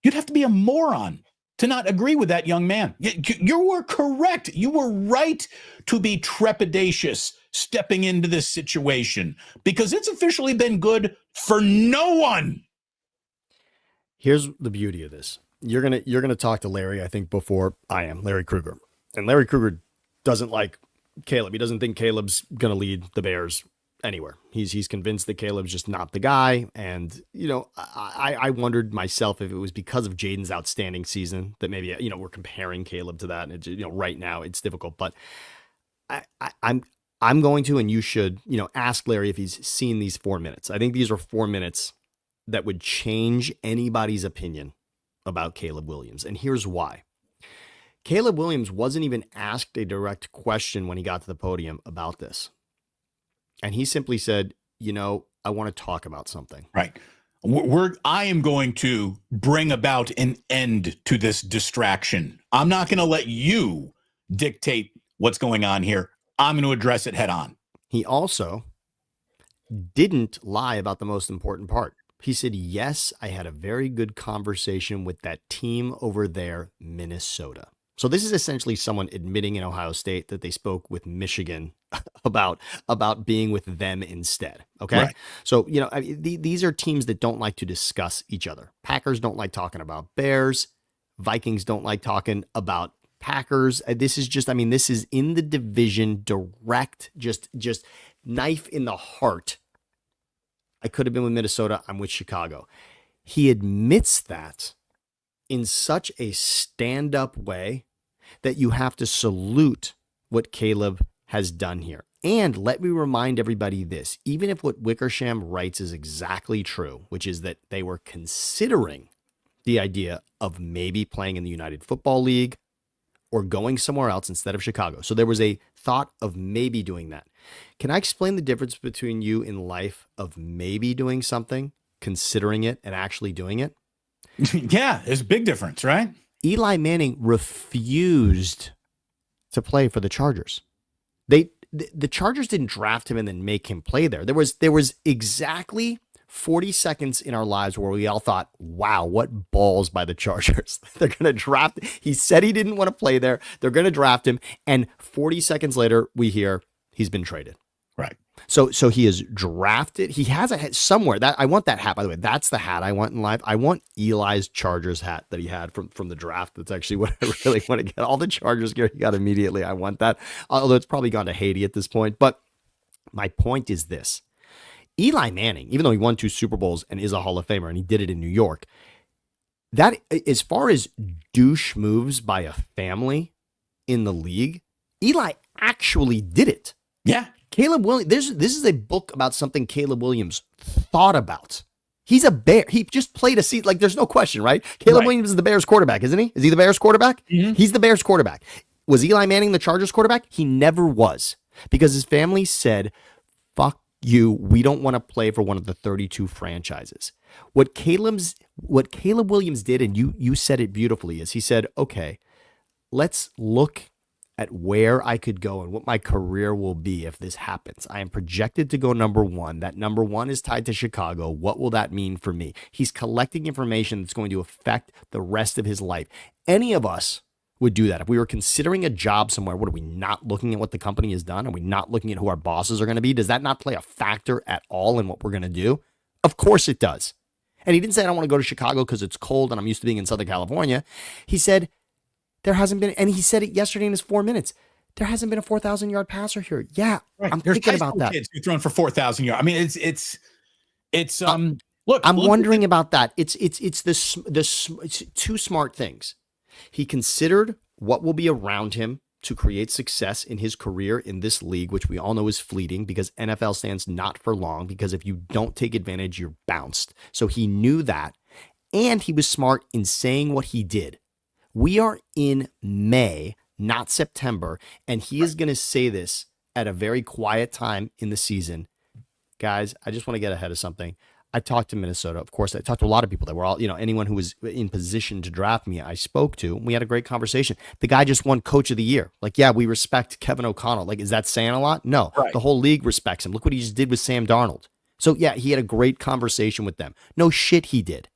you'd have to be a moron to not agree with that young man. You were correct. You were right to be trepidatious stepping into this situation because it's officially been good for no one. Here's the beauty of this. You're gonna talk to Larry, I think, before I am, Larry Krueger. And Larry Krueger doesn't like Caleb. He doesn't think Caleb's gonna lead the Bears anywhere. He's convinced that Caleb's just not the guy. And, I wondered myself if it was because of Jaden's outstanding season that maybe, we're comparing Caleb to that. And right now it's difficult, but I'm going to, and you should, ask Larry if he's seen these 4 minutes. I think these are 4 minutes that would change anybody's opinion about Caleb Williams. And here's why. Caleb Williams wasn't even asked a direct question when he got to the podium about this. And he simply said, I want to talk about something. Right. I am going to bring about an end to this distraction. I'm not going to let you dictate what's going on here. I'm going to address it head on. He also didn't lie about the most important part. He said, yes, I had a very good conversation with that team over there, Minnesota. So this is essentially someone admitting in Ohio State that they spoke with Michigan about being with them instead. Okay. Right. So, these are teams that don't like to discuss each other. Packers don't like talking about Bears. Vikings don't like talking about Packers. This is this is in the division, direct, just knife in the heart. I could have been with Minnesota. I'm with Chicago. He admits that in such a stand-up way that you have to salute what Caleb has done here. And let me remind everybody this, even if what Wickersham writes is exactly true, which is that they were considering the idea of maybe playing in the United Football League or going somewhere else instead of Chicago. So there was a thought of maybe doing that. Can I explain the difference between you in life of maybe doing something, considering it, and actually doing it? Yeah, there's a big difference, right? Eli Manning refused to play for the Chargers. The Chargers didn't draft him and then make him play there. There was exactly 40 seconds in our lives where we all thought, wow, what balls by the Chargers. They're going to draft. He said he didn't want to play there. They're going to draft him. And 40 seconds later, we hear he's been traded. Right. So he is drafted. He has a hat somewhere. That I want that hat, by the way. That's the hat I want in life. I want Eli's Chargers hat that he had from the draft. That's actually what I really want to get. All the Chargers gear he got immediately. I want that. Although it's probably gone to Haiti at this point. But my point is this. Eli Manning, even though he won 2 Super Bowls and is a Hall of Famer, and he did it in New York, that as far as douche moves by a family in the league, Eli actually did it. Yeah. Caleb Williams, this is a book about something Caleb Williams thought about. He's a Bear. He just played a seat. Like, there's no question, right? Caleb Williams is the Bears quarterback, isn't he? Is he the Bears quarterback? Mm-hmm. He's the Bears quarterback. Was Eli Manning the Chargers quarterback? He never was, because his family said, fuck you, we don't want to play for one of the 32 franchises. What Caleb Williams did, and you said it beautifully, is he said, okay, let's look at where I could go and what my career will be if this happens. I am projected to go number 1. That number 1 is tied to Chicago. What will that mean for me? He's collecting information that's going to affect the rest of his life. Any of us would do that. If we were considering a job somewhere, what are we not looking at what the company has done? Are we not looking at who our bosses are going to be? Does that not play a factor at all in what we're going to do? Of course it does. And he didn't say, I don't want to go to Chicago because it's cold and I'm used to being in Southern California. He said, there hasn't been, and he said it yesterday in his 4 minutes, there hasn't been a 4,000-yard passer here. Yeah, right. I'm thinking about that. Kids who thrown for 4,000 yards. I mean, it's look. I'm wondering about that. It's two smart things. He considered what will be around him to create success in his career in this league, which we all know is fleeting because NFL stands not for long, because if you don't take advantage, you're bounced. So he knew that, and he was smart in saying what he did. We are in May, not September, and he is going to say this at a very quiet time in the season. Guys, I just want to get ahead of something. I talked to Minnesota. Of course, I talked to a lot of people that were all, anyone who was in position to draft me, I spoke to. We had a great conversation. The guy just won Coach of the Year. Like, yeah, we respect Kevin O'Connell. Like, is that saying a lot? No. Right. The whole league respects him. Look what he just did with Sam Darnold. So, yeah, he had a great conversation with them. No shit, he did.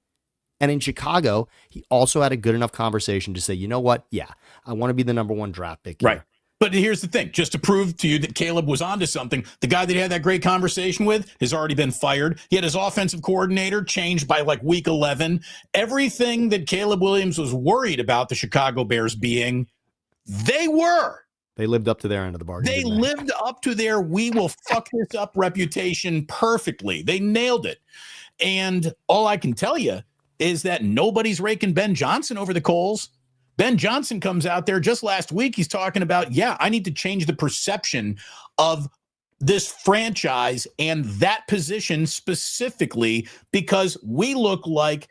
And in Chicago, he also had a good enough conversation to say, you know what? Yeah, I want to be the number 1 draft pick here. Right. But here's the thing, just to prove to you that Caleb was onto something, the guy that he had that great conversation with has already been fired. He had his offensive coordinator changed by like week 11. Everything that Caleb Williams was worried about the Chicago Bears being, they were. They lived up to their end of the bargain. They lived up to their we will fuck this up reputation perfectly. They nailed it. And all I can tell you is that nobody's raking Ben Johnson over the coals. Ben Johnson comes out there just last week. He's talking about, yeah, I need to change the perception of this franchise and that position specifically because we look like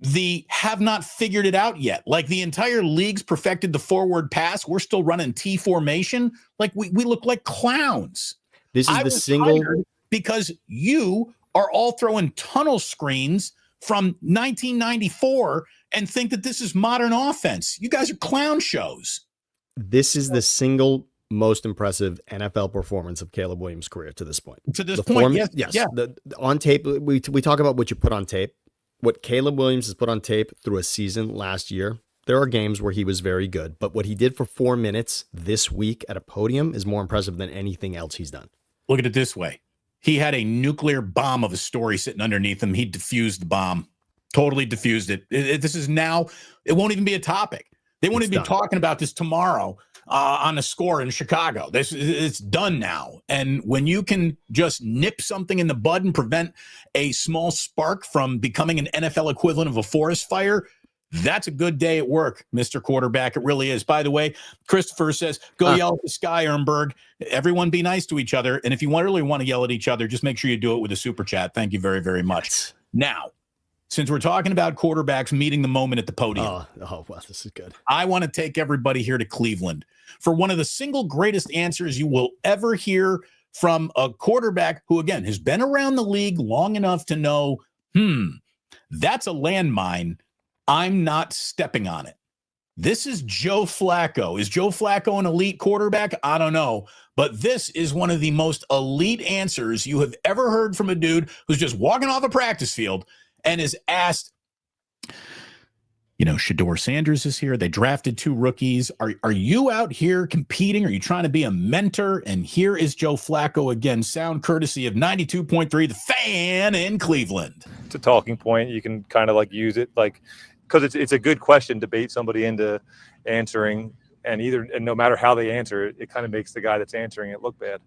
the have not figured it out yet. Like the entire league's perfected the forward pass. We're still running T formation. Like we look like clowns. This is the single because you are all throwing tunnel screens from 1994 and think that this is modern offense. You guys are clown shows. This is the single most impressive NFL performance of Caleb Williams' career to this point. To this point, yes. Yeah. On tape, we talk about what you put on tape. What Caleb Williams has put on tape through a season last year, there are games where he was very good, but what he did for 4 minutes this week at a podium is more impressive than anything else he's done. Look at it this way. He had a nuclear bomb of a story sitting underneath him. He diffused the bomb, totally diffused it. This is now, it won't even be a topic. They won't even be talking about this tomorrow on the score in Chicago. It's done now. And when you can just nip something in the bud and prevent a small spark from becoming an NFL equivalent of a forest fire, that's a good day at work, Mr. Quarterback. It really is. By the way, Christopher says, go yell at the sky, Ernberg. Everyone be nice to each other. And if you really want to yell at each other, just make sure you do it with a super chat. Thank you very, very much. Yes. Now, since we're talking about quarterbacks meeting the moment at the podium. Oh, well, this is good. I want to take everybody here to Cleveland for one of the single greatest answers you will ever hear from a quarterback who, again, has been around the league long enough to know, that's a landmine. I'm not stepping on it. This is Joe Flacco. Is Joe Flacco an elite quarterback? I don't know. But this is one of the most elite answers you have ever heard from a dude who's just walking off a practice field and is asked, Shedeur Sanders is here. They drafted 2 rookies. Are you out here competing? Are you trying to be a mentor? And here is Joe Flacco again, sound courtesy of 92.3, The Fan in Cleveland. It's a talking point. You can kind of use it because it's a good question to bait somebody into answering, and no matter how they answer it, it kind of makes the guy that's answering it look bad.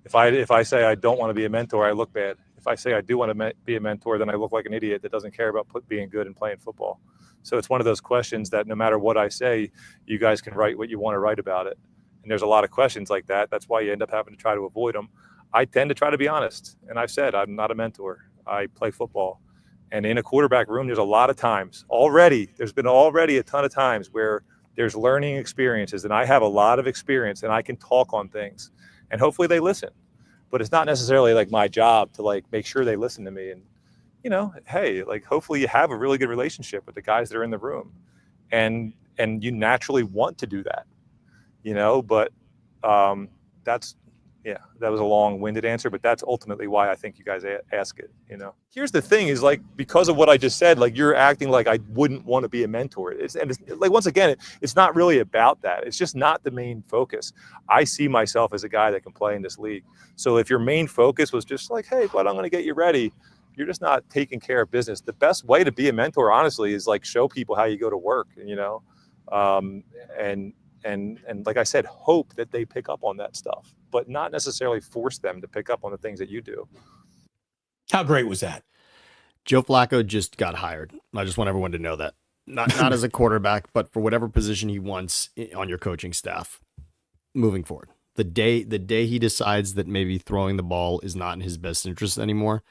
If I say I don't want to be a mentor, I look bad. If I say I do want to be a mentor, then I look like an idiot that doesn't care about being good and playing football. So it's one of those questions that no matter what I say, you guys can write what you want to write about it. And there's a lot of questions like that. That's why you end up having to try to avoid them. I tend to try to be honest. And I've said I'm not a mentor. I play football. And in a quarterback room, there's a lot of times there's been a ton of times where there's learning experiences. And I have a lot of experience and I can talk on things. And hopefully they listen. But it's not necessarily my job to make sure they listen to me. And hey, hopefully you have a really good relationship with the guys that are in the room, and you naturally want to do that, but that was a long-winded answer, but that's ultimately why I think you guys ask it, Here's the thing is because of what I just said, you're acting like I wouldn't want to be a mentor. It's once again, it's not really about that. It's just not the main focus. I see myself as a guy that can play in this league. So if your main focus was just hey, but I'm going to get you ready, you're just not taking care of business. The best way to be a mentor, honestly, is show people how you go to work, and like I said, hope that they pick up on that stuff, but not necessarily force them to pick up on the things that you do. How great was that? Joe Flacco just got hired. I just want everyone to know that. Not as a quarterback, but for whatever position he wants on your coaching staff moving forward. The day he decides that maybe throwing the ball is not in his best interest anymore,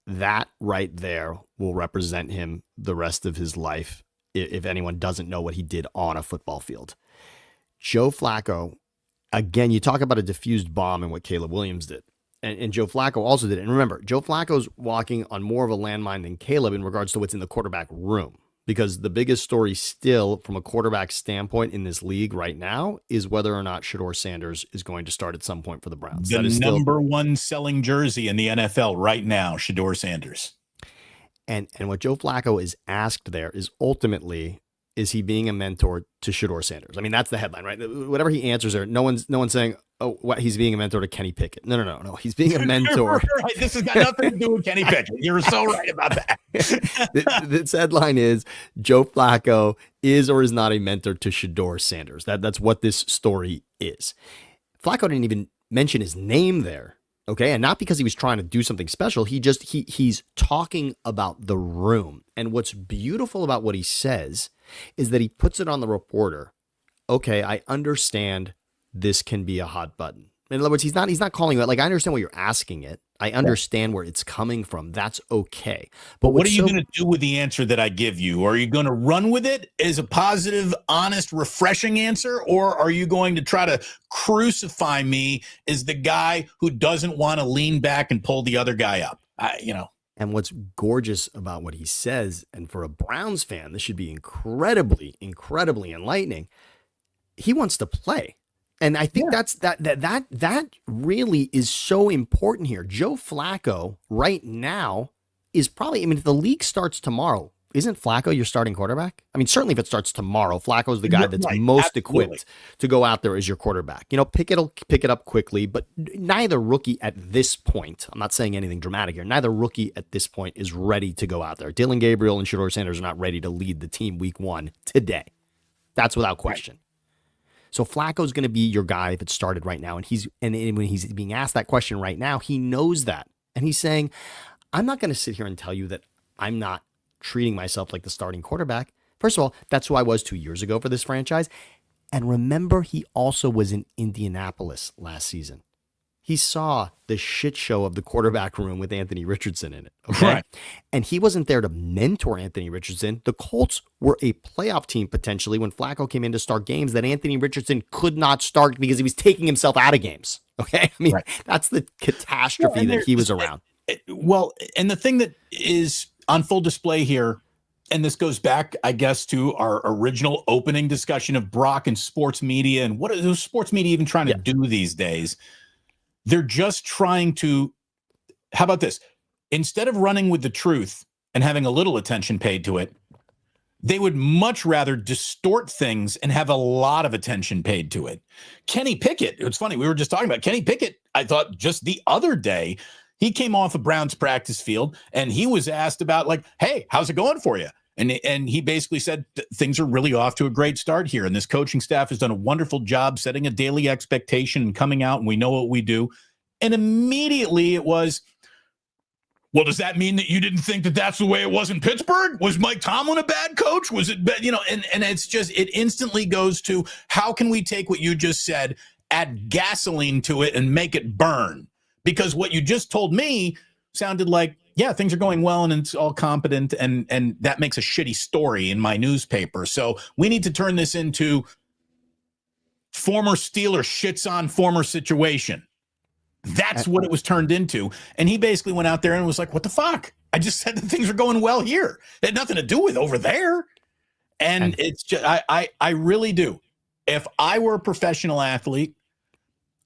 that right there will represent him the rest of his life if anyone doesn't know what he did on a football field. Joe Flacco, again, you talk about a diffused bomb and what Caleb Williams did. And Joe Flacco also did it. And remember, Joe Flacco's walking on more of a landmine than Caleb in regards to what's in the quarterback room. Because the biggest story still, from a quarterback standpoint in this league right now, is whether or not Shedeur Sanders is going to start at some point for the Browns. The number one selling jersey in the NFL right now, Shedeur Sanders. And what Joe Flacco is asked there is ultimately, is he being a mentor to Shedeur Sanders? I mean, that's the headline, right? Whatever he answers there, no one's saying, oh, what, he's being a mentor to Kenny Pickett. No. He's being a mentor. Right. This has got nothing to do with Kenny Pickett. You're so right about that. This headline is Joe Flacco is or is not a mentor to Shedeur Sanders. That's what this story is. Flacco didn't even mention his name there. Okay. And not because he was trying to do something special. He's talking about the room. And what's beautiful about what he says is that he puts it on the reporter. Okay, I understand this can be a hot button. In other words, he's not calling it. I understand why you're asking it. I understand where it's coming from. That's okay. But what are you going to do with the answer that I give you? Are you going to run with it as a positive, honest, refreshing answer? Or are you going to try to crucify me as the guy who doesn't want to lean back and pull the other guy up? And what's gorgeous about what he says, and for a Browns fan, this should be incredibly, incredibly enlightening. He wants to play. And I think that really is so important here. Joe Flacco right now is probably, I mean, if the league starts tomorrow, isn't Flacco your starting quarterback? I mean, certainly if it starts tomorrow, Flacco's the guy that's most equipped to go out there as your quarterback. You know, Pickett will pick it up quickly, but neither rookie at this point, I'm not saying anything dramatic here, neither rookie at this point is ready to go out there. Dylan Gabriel and Shedeur Sanders are not ready to lead the team week 1 today. That's without question. Right. So Flacco's going to be your guy if it started right now. And when he's being asked that question right now, he knows that. And he's saying, I'm not going to sit here and tell you that I'm not treating myself like the starting quarterback. First of all, that's who I was 2 years ago for this franchise. And remember, he also was in Indianapolis last season. He saw the shit show of the quarterback room with Anthony Richardson in it. Okay. Right. And he wasn't there to mentor Anthony Richardson. The Colts were a playoff team potentially when Flacco came in to start games that Anthony Richardson could not start because he was taking himself out of games. Okay. I mean, that's the catastrophe that he was around. And the thing that is on full display here, and this goes back, I guess, to our original opening discussion of Brock and sports media and what are those sports media even trying to do these days? They're just trying to, how about this? Instead of running with the truth and having a little attention paid to it, they would much rather distort things and have a lot of attention paid to it. Kenny Pickett, it's funny, we were just talking about Kenny Pickett, I thought just the other day, he came off a Browns practice field and he was asked about like, hey, how's it going for you? And he basically said things are really off to a great start here. And this coaching staff has done a wonderful job setting a daily expectation and coming out and we know what we do. And immediately it was, well, does that mean that you didn't think that that's the way it was in Pittsburgh? Was Mike Tomlin a bad coach? Was it, and it's just, it instantly goes to how can we take what you just said, add gasoline to it and make it burn? Because what you just told me sounded like, yeah, things are going well and it's all competent and that makes a shitty story in my newspaper. So we need to turn this into former Steeler shits on former situation. That's what it was turned into. And he basically went out there and was like, what the fuck? I just said that things are going well here. It had nothing to do with over there. And it's just, I really do. If I were a professional athlete,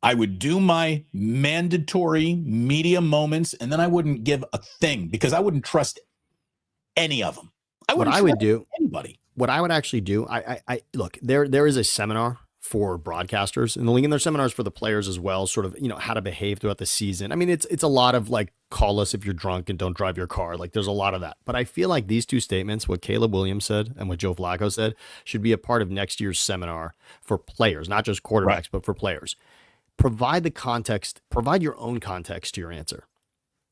I would do my mandatory media moments, and then I wouldn't give a thing because I wouldn't trust any of them. What I would do, anybody. What I would actually do, I look, there is a seminar for broadcasters in the league, and there's seminars for the players as well, sort of, how to behave throughout the season. I mean, it's a lot of like, call us if you're drunk and don't drive your car. Like there's a lot of that. But I feel like these two statements, what Caleb Williams said and what Joe Flacco said, should be a part of next year's seminar for players, not just quarterbacks, but for players. Provide the context, provide your own context to your answer.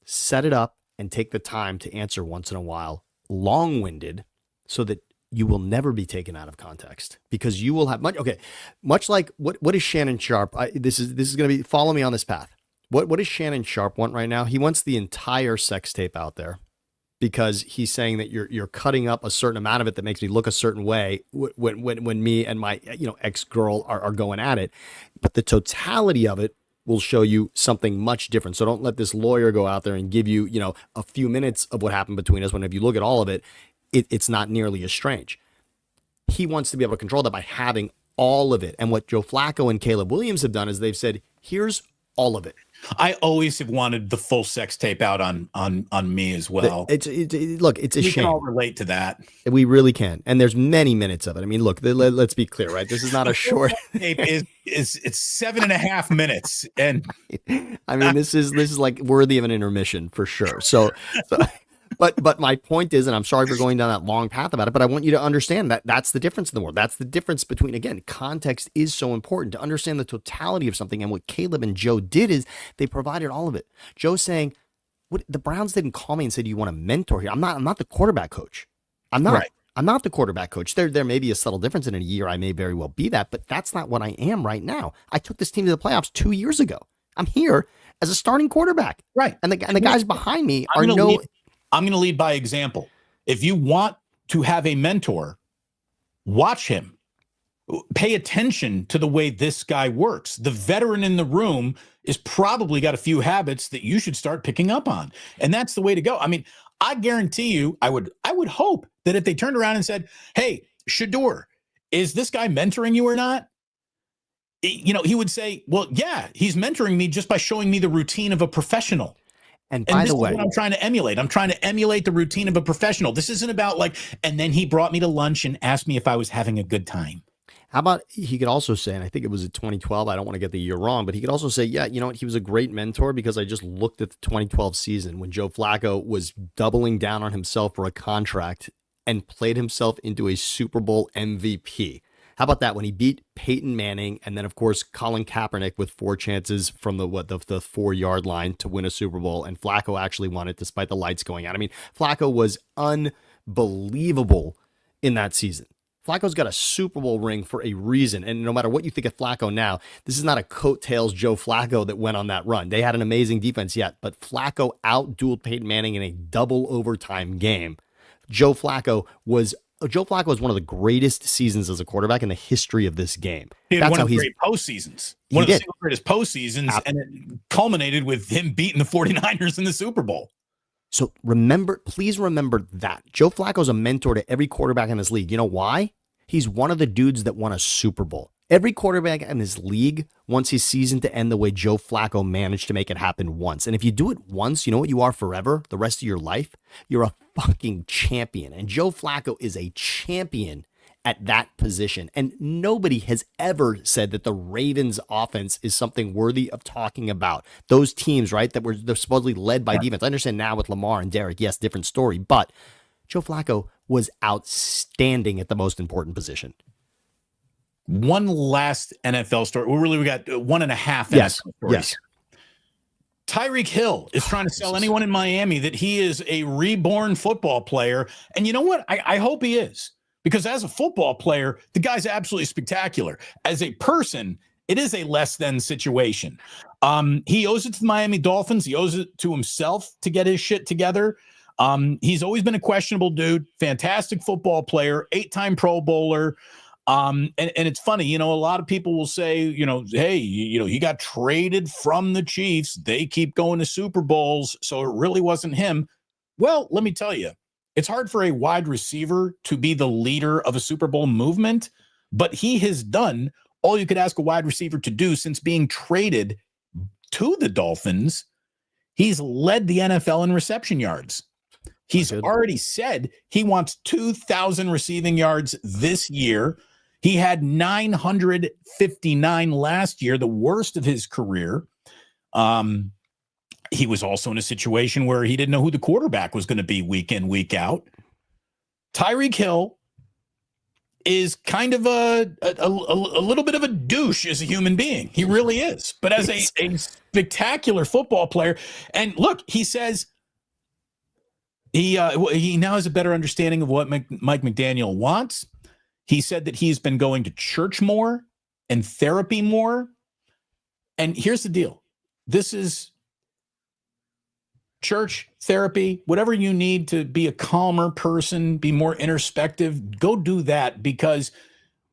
Set it up and take the time to answer once in a while, long-winded, so that you will never be taken out of context because you will have much like what is Shannon Sharp? This is going to be, follow me on this path. What does Shannon Sharp want right now? He wants the entire sex tape out there because he's saying that you're cutting up a certain amount of it that makes me look a certain way when me and my ex-girl are going at it. But the totality of it will show you something much different. So don't let this lawyer go out there and give you, a few minutes of what happened between us when if you look at all of it, it's not nearly as strange. He wants to be able to control that by having all of it. And what Joe Flacco and Caleb Williams have done is they've said, here's all of it. I always have wanted the full sex tape out on me as well. Look, it's a shame. We can all relate to that. We really can. And there's many minutes of it. I mean, look, let's be clear, right? This is not a short tape. It's 7.5 minutes. And I mean, this is like worthy of an intermission for sure. So But my point is, and I'm sorry for going down that long path about it, but I want you to understand that that's the difference in the world. That's the difference between, again, context is so important to understand the totality of something. And what Caleb and Joe did is they provided all of it. Joe saying, "What the Browns didn't call me and said, you want a mentor here? I'm not the quarterback coach. I'm not. Right. I'm not the quarterback coach. There may be a subtle difference in a year. I may very well be that, but that's not what I am right now. I took this team to the playoffs 2 years ago. I'm here as a starting quarterback. Right. And the guys behind me I'm going to lead by example. If you want to have a mentor, watch him. pay attention to the way this guy works. The veteran in the room is probably got a few habits that you should start picking up on. And that's the way to go. I mean, I guarantee you, I would hope that if they turned around and said, hey, Shador, is this guy mentoring you or not? He would say, well, yeah, he's mentoring me just by showing me the routine of a professional. And by the way, what I'm trying to emulate. I'm trying to emulate the routine of a professional. This isn't about and then he brought me to lunch and asked me if I was having a good time. How about he could also say, and I think it was in 2012, I don't want to get the year wrong, but he could also say, yeah, you know what, he was a great mentor because I just looked at the 2012 season when Joe Flacco was doubling down on himself for a contract and played himself into a Super Bowl MVP. How about that when he beat Peyton Manning and then, of course, Colin Kaepernick with 4 chances from the 4-yard line to win a Super Bowl, and Flacco actually won it despite the lights going out. I mean, Flacco was unbelievable in that season. Flacco's got a Super Bowl ring for a reason, and no matter what you think of Flacco now, this is not a coattails Joe Flacco that went on that run. They had an amazing defense yet, but Flacco out-dueled Peyton Manning in a double overtime game. Joe Flacco was one of the greatest seasons as a quarterback in the history of this game. He had one of the great postseasons. One of the single greatest postseasons, and it culminated with him beating the 49ers in the Super Bowl. So please remember that. Joe Flacco's a mentor to every quarterback in this league. You know why? He's one of the dudes that won a Super Bowl. Every quarterback in this league wants his season to end the way Joe Flacco managed to make it happen once. And if you do it once, you know what you are forever, the rest of your life? You're a fucking champion. And Joe Flacco is a champion at that position. And nobody has ever said that the Ravens offense is something worthy of talking about. Those teams, right, they're supposedly led by defense. I understand now with Lamar and Derek, yes, different story. But Joe Flacco was outstanding at the most important position. One last NFL story. We got 1.5 NFL stories. Yes. Tyreek Hill is trying to sell anyone in Miami that he is a reborn football player. And you know what? I hope he is. Because as a football player, the guy's absolutely spectacular. As a person, it is a less than situation. He owes it to the Miami Dolphins. He owes it to himself to get his shit together. He's always been a questionable dude, fantastic football player, 8-time Pro Bowler. And it's funny, a lot of people will say, hey, he got traded from the Chiefs. They keep going to Super Bowls. So it really wasn't him. Well, let me tell you, it's hard for a wide receiver to be the leader of a Super Bowl movement, but he has done all you could ask a wide receiver to do since being traded to the Dolphins. He's led the NFL in reception yards. He's already said he wants 2,000 receiving yards this year. He had 959 last year, the worst of his career. He was also in a situation where he didn't know who the quarterback was going to be week in, week out. Tyreek Hill is kind of a little bit of a douche as a human being. He really is. But as a spectacular football player, and look, he says he now has a better understanding of what Mike McDaniel wants. He said that he's been going to church more and therapy more. And here's the deal. This is church, therapy, whatever you need to be a calmer person, be more introspective, go do that, because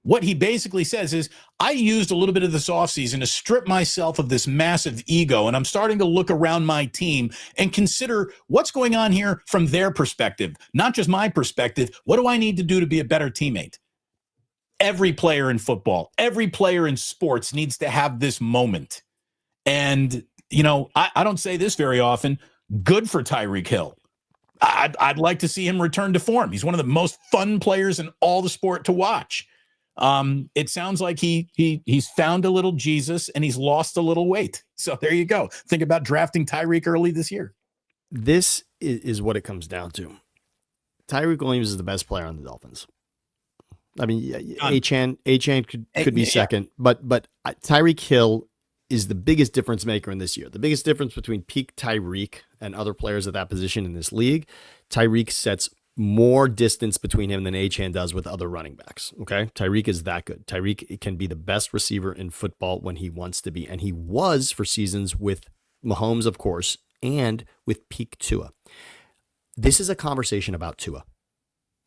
what he basically says is, I used a little bit of this offseason to strip myself of this massive ego, and I'm starting to look around my team and consider what's going on here from their perspective, not just my perspective. What do I need to do to be a better teammate? Every player in football, every player in sports needs to have this moment. And, I don't say this very often. Good for Tyreek Hill. I'd like to see him return to form. He's one of the most fun players in all the sport to watch. It sounds like he's found a little Jesus and he's lost a little weight. So there you go. Think about drafting Tyreek early this year. This is what it comes down to. Tyreek Williams is the best player on the Dolphins. I mean, Achane could be second, but Tyreek Hill is the biggest difference maker in this year. The biggest difference between peak Tyreek and other players at that position in this league. Tyreek sets more distance between him than Achane does with other running backs. Okay. Tyreek is that good. Tyreek can be the best receiver in football when he wants to be. And he was for seasons with Mahomes, of course, and with peak Tua. This is a conversation about Tua.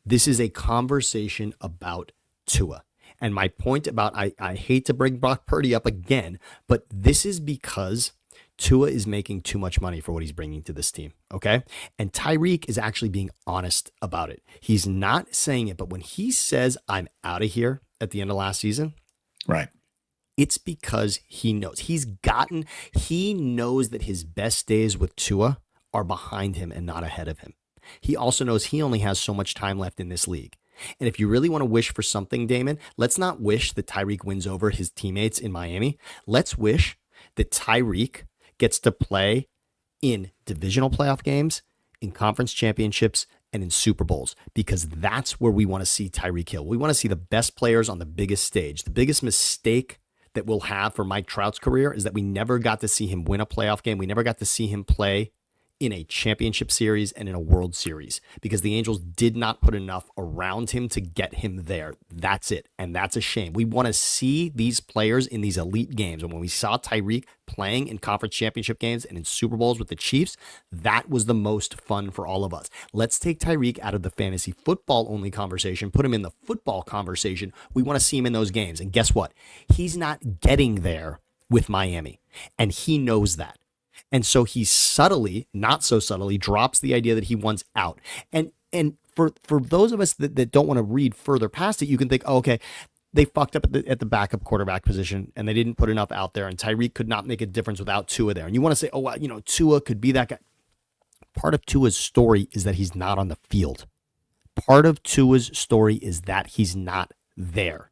This is a conversation about Tua. And my point about, I hate to bring Brock Purdy up again, but this is because Tua is making too much money for what he's bringing to this team, okay? And Tyreek is actually being honest about it. He's not saying it, but when he says, I'm out of here at the end of last season, right, it's because he knows. He knows that his best days with Tua are behind him and not ahead of him. He also knows he only has so much time left in this league. And if you really want to wish for something, Damon, let's not wish that Tyreek wins over his teammates in Miami. Let's wish that Tyreek gets to play in divisional playoff games, in conference championships, and in Super Bowls, because that's where we want to see Tyreek Hill. We want to see the best players on the biggest stage. The biggest mistake that we'll have for Mike Trout's career is that we never got to see him win a playoff game. We never got to see him play in a championship series and in a World Series, because the Angels did not put enough around him to get him there. That's it. And that's a shame. We want to see these players in these elite games. And when we saw Tyreek playing in conference championship games and in Super Bowls with the Chiefs, that was the most fun for all of us. Let's take Tyreek out of the fantasy football only conversation, put him in the football conversation. We want to see him in those games. And guess what? He's not getting there with Miami, and he knows that. And so he subtly, not so subtly, drops the idea that he wants out. And for those of us that don't want to read further past it, you can think, oh, okay, they fucked up at the backup quarterback position and they didn't put enough out there, and Tyreek could not make a difference without Tua there. And you want to say, oh, well, Tua could be that guy. Part of Tua's story is that he's not on the field. Part of Tua's story is that he's not there.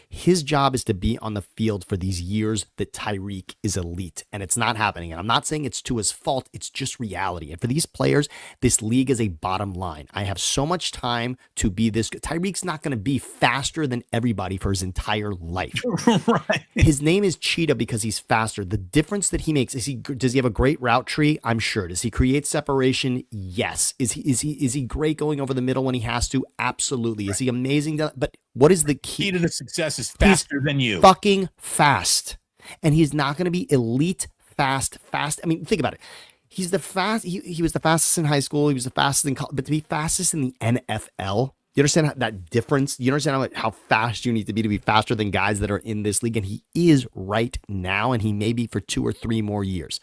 His job is to be on the field for these years that Tyreek is elite, and it's not happening. And I'm not saying it's Tua's fault. It's just reality. And for these players, this league is a bottom line. I have so much time to be this good. Tyreek's not going to be faster than everybody for his entire life. Right. His name is Cheetah because he's faster. The difference that he makes, does he have a great route tree? I'm sure. Does he create separation? Yes. Is he great going over the middle when he has to? Absolutely. Is he amazing? But what is the key to the success is faster than you. Fucking fast. And he's not going to be elite fast. I mean, think about it. He's the fast. He was the fastest in high school. He was the fastest in college. But to be fastest in the NFL, you understand that difference? You understand how fast you need to be faster than guys that are in this league? And he is right now, and he may be for 2 or 3 more years.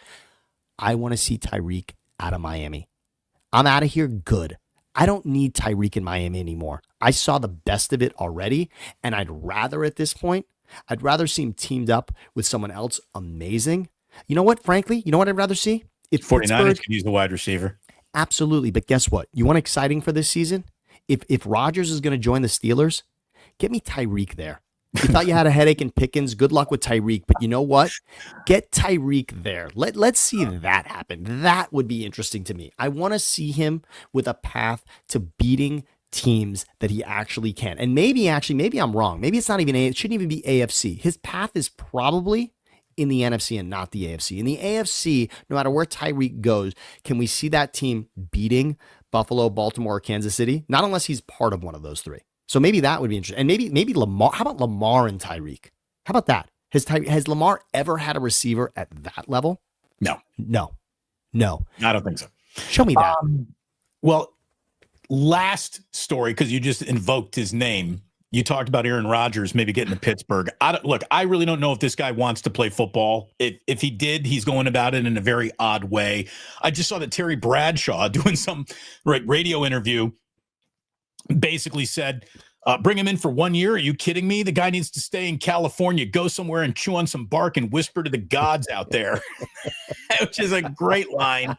I want to see Tyreek out of Miami. I'm out of here good. I don't need Tyreek in Miami anymore. I saw the best of it already, and I'd rather at this point, I'd rather see him teamed up with someone else amazing. You know what, frankly? You know what I'd rather see? If 49ers could use the wide receiver. Absolutely, but guess what? You want exciting for this season? If Rodgers is going to join the Steelers, get me Tyreek there. You thought you had a headache in Pickens. Good luck with Tyreek. But you know what? Get Tyreek there. Let's see that happen. That would be interesting to me. I want to see him with a path to beating teams that he actually can. And maybe I'm wrong. Maybe it's not even it shouldn't even be AFC. His path is probably in the NFC and not the AFC. In the AFC, no matter where Tyreek goes, can we see that team beating Buffalo, Baltimore, or Kansas City? Not unless he's part of one of those 3. So maybe that would be interesting. And maybe Lamar. How about Lamar and Tyreek? How about that? Has Lamar ever had a receiver at that level? No. I don't think so. Show me that. Well, last story, because you just invoked his name. You talked about Aaron Rodgers maybe getting to Pittsburgh. I really don't know if this guy wants to play football. If he did, he's going about it in a very odd way. I just saw that Terry Bradshaw doing some radio interview basically said, bring him in for 1 year. Are you kidding me? The guy needs to stay in California, go somewhere and chew on some bark and whisper to the gods out there, which is a great line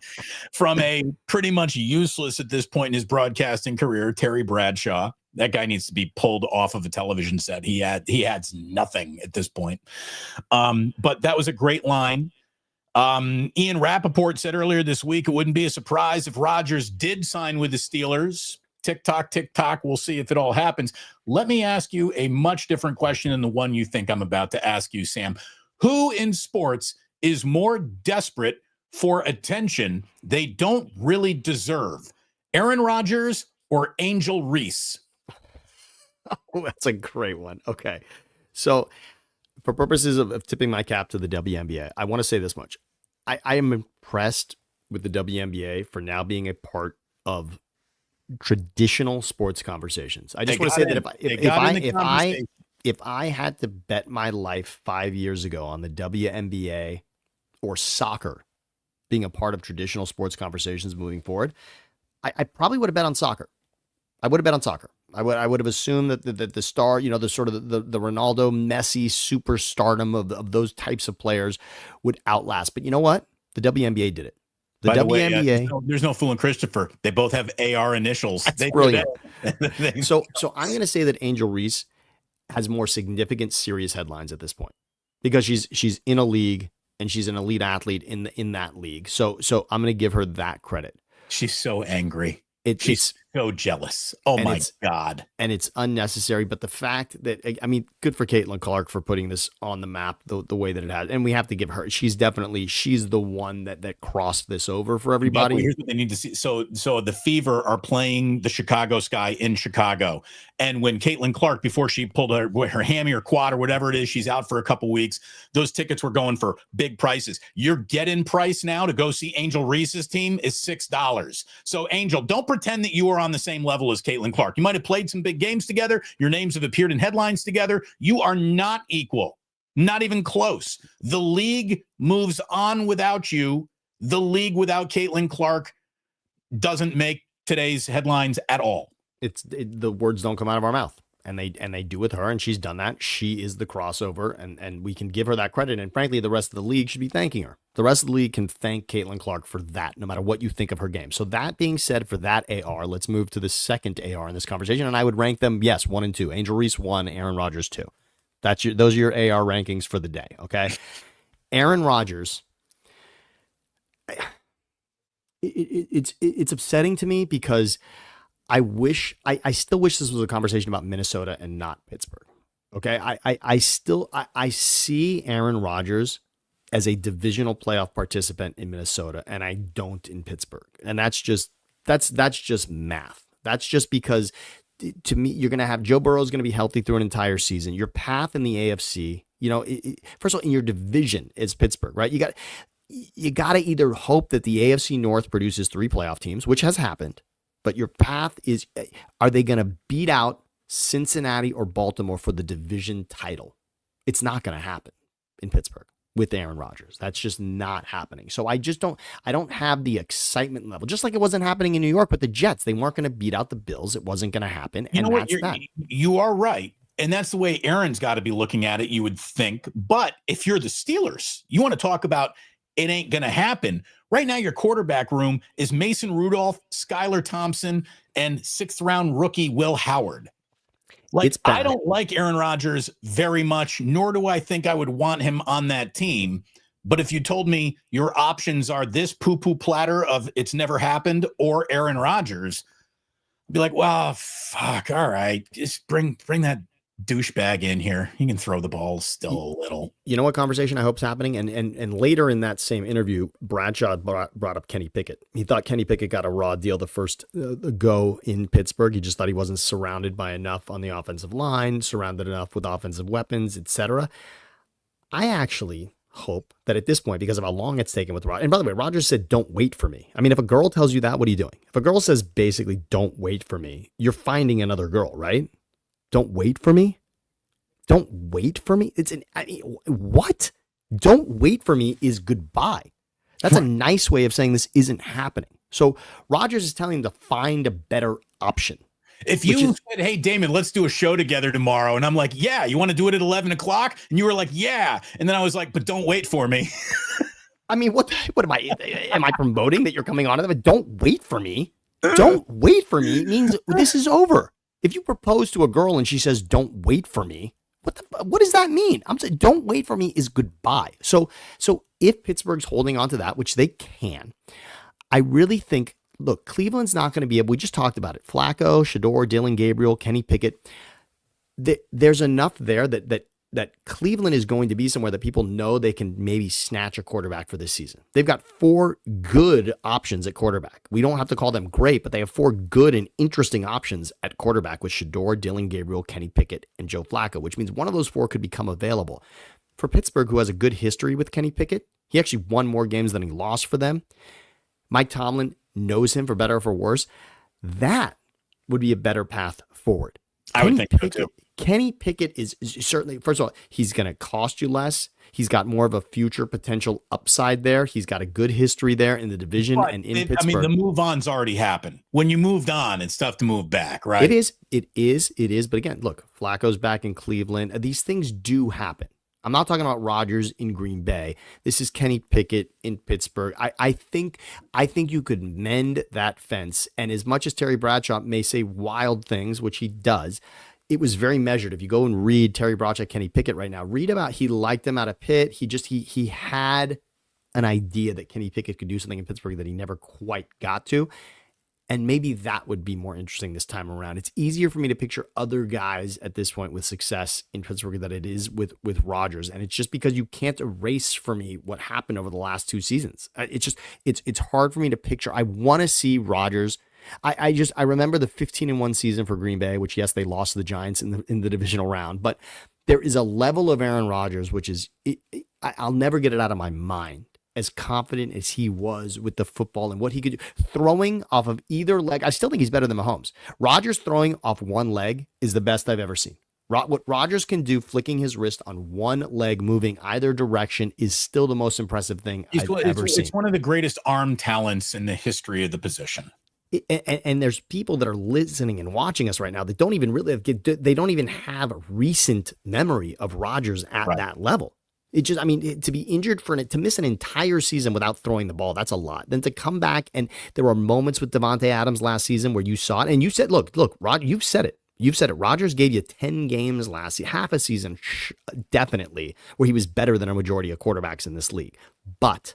from a pretty much useless at this point in his broadcasting career, Terry Bradshaw. That guy needs to be pulled off of a television set. He adds nothing at this point. But that was a great line. Ian Rappaport said earlier this week, it wouldn't be a surprise if Rodgers did sign with the Steelers. Tick tock. We'll see if it all happens. Let me ask you a much different question than the one you think I'm about to ask you, Sam. Who in sports is more desperate for attention they don't really deserve? Aaron Rodgers or Angel Reese? Oh, that's a great one. Okay. So for purposes of tipping my cap to the WNBA, I want to say this much. I am impressed with the WNBA for now being a part of traditional sports conversations. I just want to say that if if I had to bet my life 5 years ago on the WNBA or soccer being a part of traditional sports conversations moving forward, I probably would have bet on soccer. I would have assumed that the star, the sort of the Ronaldo, Messi superstardom of those types of players would outlast. But you know what? The WNBA did it. The WNBA. There's no fooling Christopher. They both have AR initials. That's brilliant. So I'm going to say that Angel Reese has more significant, serious headlines at this point because she's in a league and she's an elite athlete in that league. So I'm going to give her that credit. She's so angry. She's so jealous. Oh my God. And it's unnecessary. But the fact that, I mean, good for Caitlin Clark for putting this on the map the way that it has. And we have to give her, she's the one that crossed this over for everybody. But here's what they need to see. So the Fever are playing the Chicago Sky in Chicago. And when Caitlin Clark, before she pulled her hammy or quad or whatever it is, she's out for a couple weeks, those tickets were going for big prices. Your get-in price now to go see Angel Reese's team is $6. So Angel, don't pretend that you are on the same level as Caitlin Clark. You might have played some big games together. Your names have appeared in headlines together. You are not equal, not even close. The league moves on without you. The league without Caitlin Clark doesn't make today's headlines at all. The words don't come out of our mouth, and they do with her, and she's done that. She is the crossover, and we can give her that credit. And frankly, the rest of the league should be thanking her. The rest of the league can thank Caitlin Clark for that, no matter what you think of her game. So that being said, for that AR, let's move to the second AR in this conversation, and I would rank them, yes, 1 and 2. Angel Reese 1, Aaron Rodgers 2. Those are your AR rankings for the day. Okay, Aaron Rodgers. It's upsetting to me because I still wish this was a conversation about Minnesota and not Pittsburgh. Okay. I see Aaron Rodgers as a divisional playoff participant in Minnesota, and I don't in Pittsburgh. And that's just math. That's just because to me, you're going to have Joe Burrow is going to be healthy through an entire season. Your path in the AFC, first of all, in your division is Pittsburgh, right? You got to either hope that the AFC North produces 3 playoff teams, which has happened. But your path is, are they going to beat out Cincinnati or Baltimore for the division title? It's not going to happen in Pittsburgh with Aaron Rodgers. That's just not happening. So I don't have the excitement level, just like it wasn't happening in New York with the Jets. They weren't going to beat out the Bills. It wasn't going to happen. And that's that. You are right. And that's the way Aaron's got to be looking at it, you would think. But if you're the Steelers, you want to talk about it ain't going to happen. Right now, your quarterback room is Mason Rudolph, Skylar Thompson, and 6th-round rookie Will Howard. I don't like Aaron Rodgers very much, nor do I think I would want him on that team. But if you told me your options are this poo-poo platter of it's never happened or Aaron Rodgers, I'd be like, well, fuck, all right. Just bring that douchebag in here. He can throw the ball still a little. You know what conversation I hope's happening? And later in that same interview, Bradshaw brought up Kenny Pickett. He thought Kenny Pickett got a raw deal the first go in Pittsburgh. He just thought he wasn't surrounded by enough on the offensive line, surrounded enough with offensive weapons, etc. I actually hope that at this point, because of how long it's taken with Rodgers, and by the way, Rodgers said, don't wait for me. I mean, if a girl tells you that, what are you doing? If a girl says basically, don't wait for me, you're finding another girl, right? Don't wait for me. Don't wait for me. What? Don't wait for me is goodbye. That's a nice way of saying this isn't happening. So Rodgers is telling him to find a better option. If you said, hey, Damon, let's do a show together tomorrow. And I'm like, yeah, you want to do it at 11 o'clock? And you were like, yeah. And then I was like, but don't wait for me. I mean, what am I promoting that you're coming on to them? Don't wait for me. Don't wait for me means this is over. If you propose to a girl and she says, don't wait for me, what does that mean? I'm saying don't wait for me is goodbye. So if Pittsburgh's holding on to that, which they can, I really think, look, Cleveland's not going to be able, we just talked about it. Flacco, Shador, Dylan Gabriel, Kenny Pickett. There's enough there that Cleveland is going to be somewhere that people know they can maybe snatch a quarterback for this season. They've got 4 good options at quarterback. We don't have to call them great, but they have 4 good and interesting options at quarterback with Shador, Dylan Gabriel, Kenny Pickett, and Joe Flacco, which means one of those 4 could become available. For Pittsburgh, who has a good history with Kenny Pickett, he actually won more games than he lost for them. Mike Tomlin knows him for better or for worse. That would be a better path forward. I would think so too. Kenny Pickett is certainly, first of all, he's going to cost you less. He's got more of a future potential upside there. He's got a good history there in the division and in Pittsburgh. I mean, the move on's already happened. When you moved on, it's tough to move back, right? It is. But again, look, Flacco's back in Cleveland. These things do happen. I'm not talking about Rodgers in Green Bay. This is Kenny Pickett in Pittsburgh. I think you could mend that fence. And as much as Terry Bradshaw may say wild things, which he does, it was very measured. If you go and read Terry Bradshaw, Kenny Pickett right now, read about he liked him out of Pitt. He had an idea that Kenny Pickett could do something in Pittsburgh that he never quite got to. And maybe that would be more interesting this time around. It's easier for me to picture other guys at this point with success in Pittsburgh than it is with Rodgers. And it's just because you can't erase for me what happened over the last 2 seasons. It's hard for me to picture. I want to see Rodgers. I remember the 15-1 season for Green Bay, which yes, they lost to the Giants in the divisional round, but there is a level of Aaron Rodgers, which is, I'll never get it out of my mind. As confident as he was with the football and what he could do, throwing off of either leg. I still think he's better than Mahomes. Rodgers throwing off one leg is the best I've ever seen. What Rodgers can do, flicking his wrist on one leg, moving either direction, is still the most impressive thing I've ever seen. It's one of the greatest arm talents in the history of the position. And there's people that are listening and watching us right now that don't even they don't even have a recent memory of Rodgers at that level. It just, I mean, to be injured to miss an entire season without throwing the ball, that's a lot. Then to come back, and there were moments with Devontae Adams last season where you saw it, and you said, look, Rod, you've said it. You've said it. Rodgers gave you 10 games last season, half a season, definitely, where he was better than a majority of quarterbacks in this league. But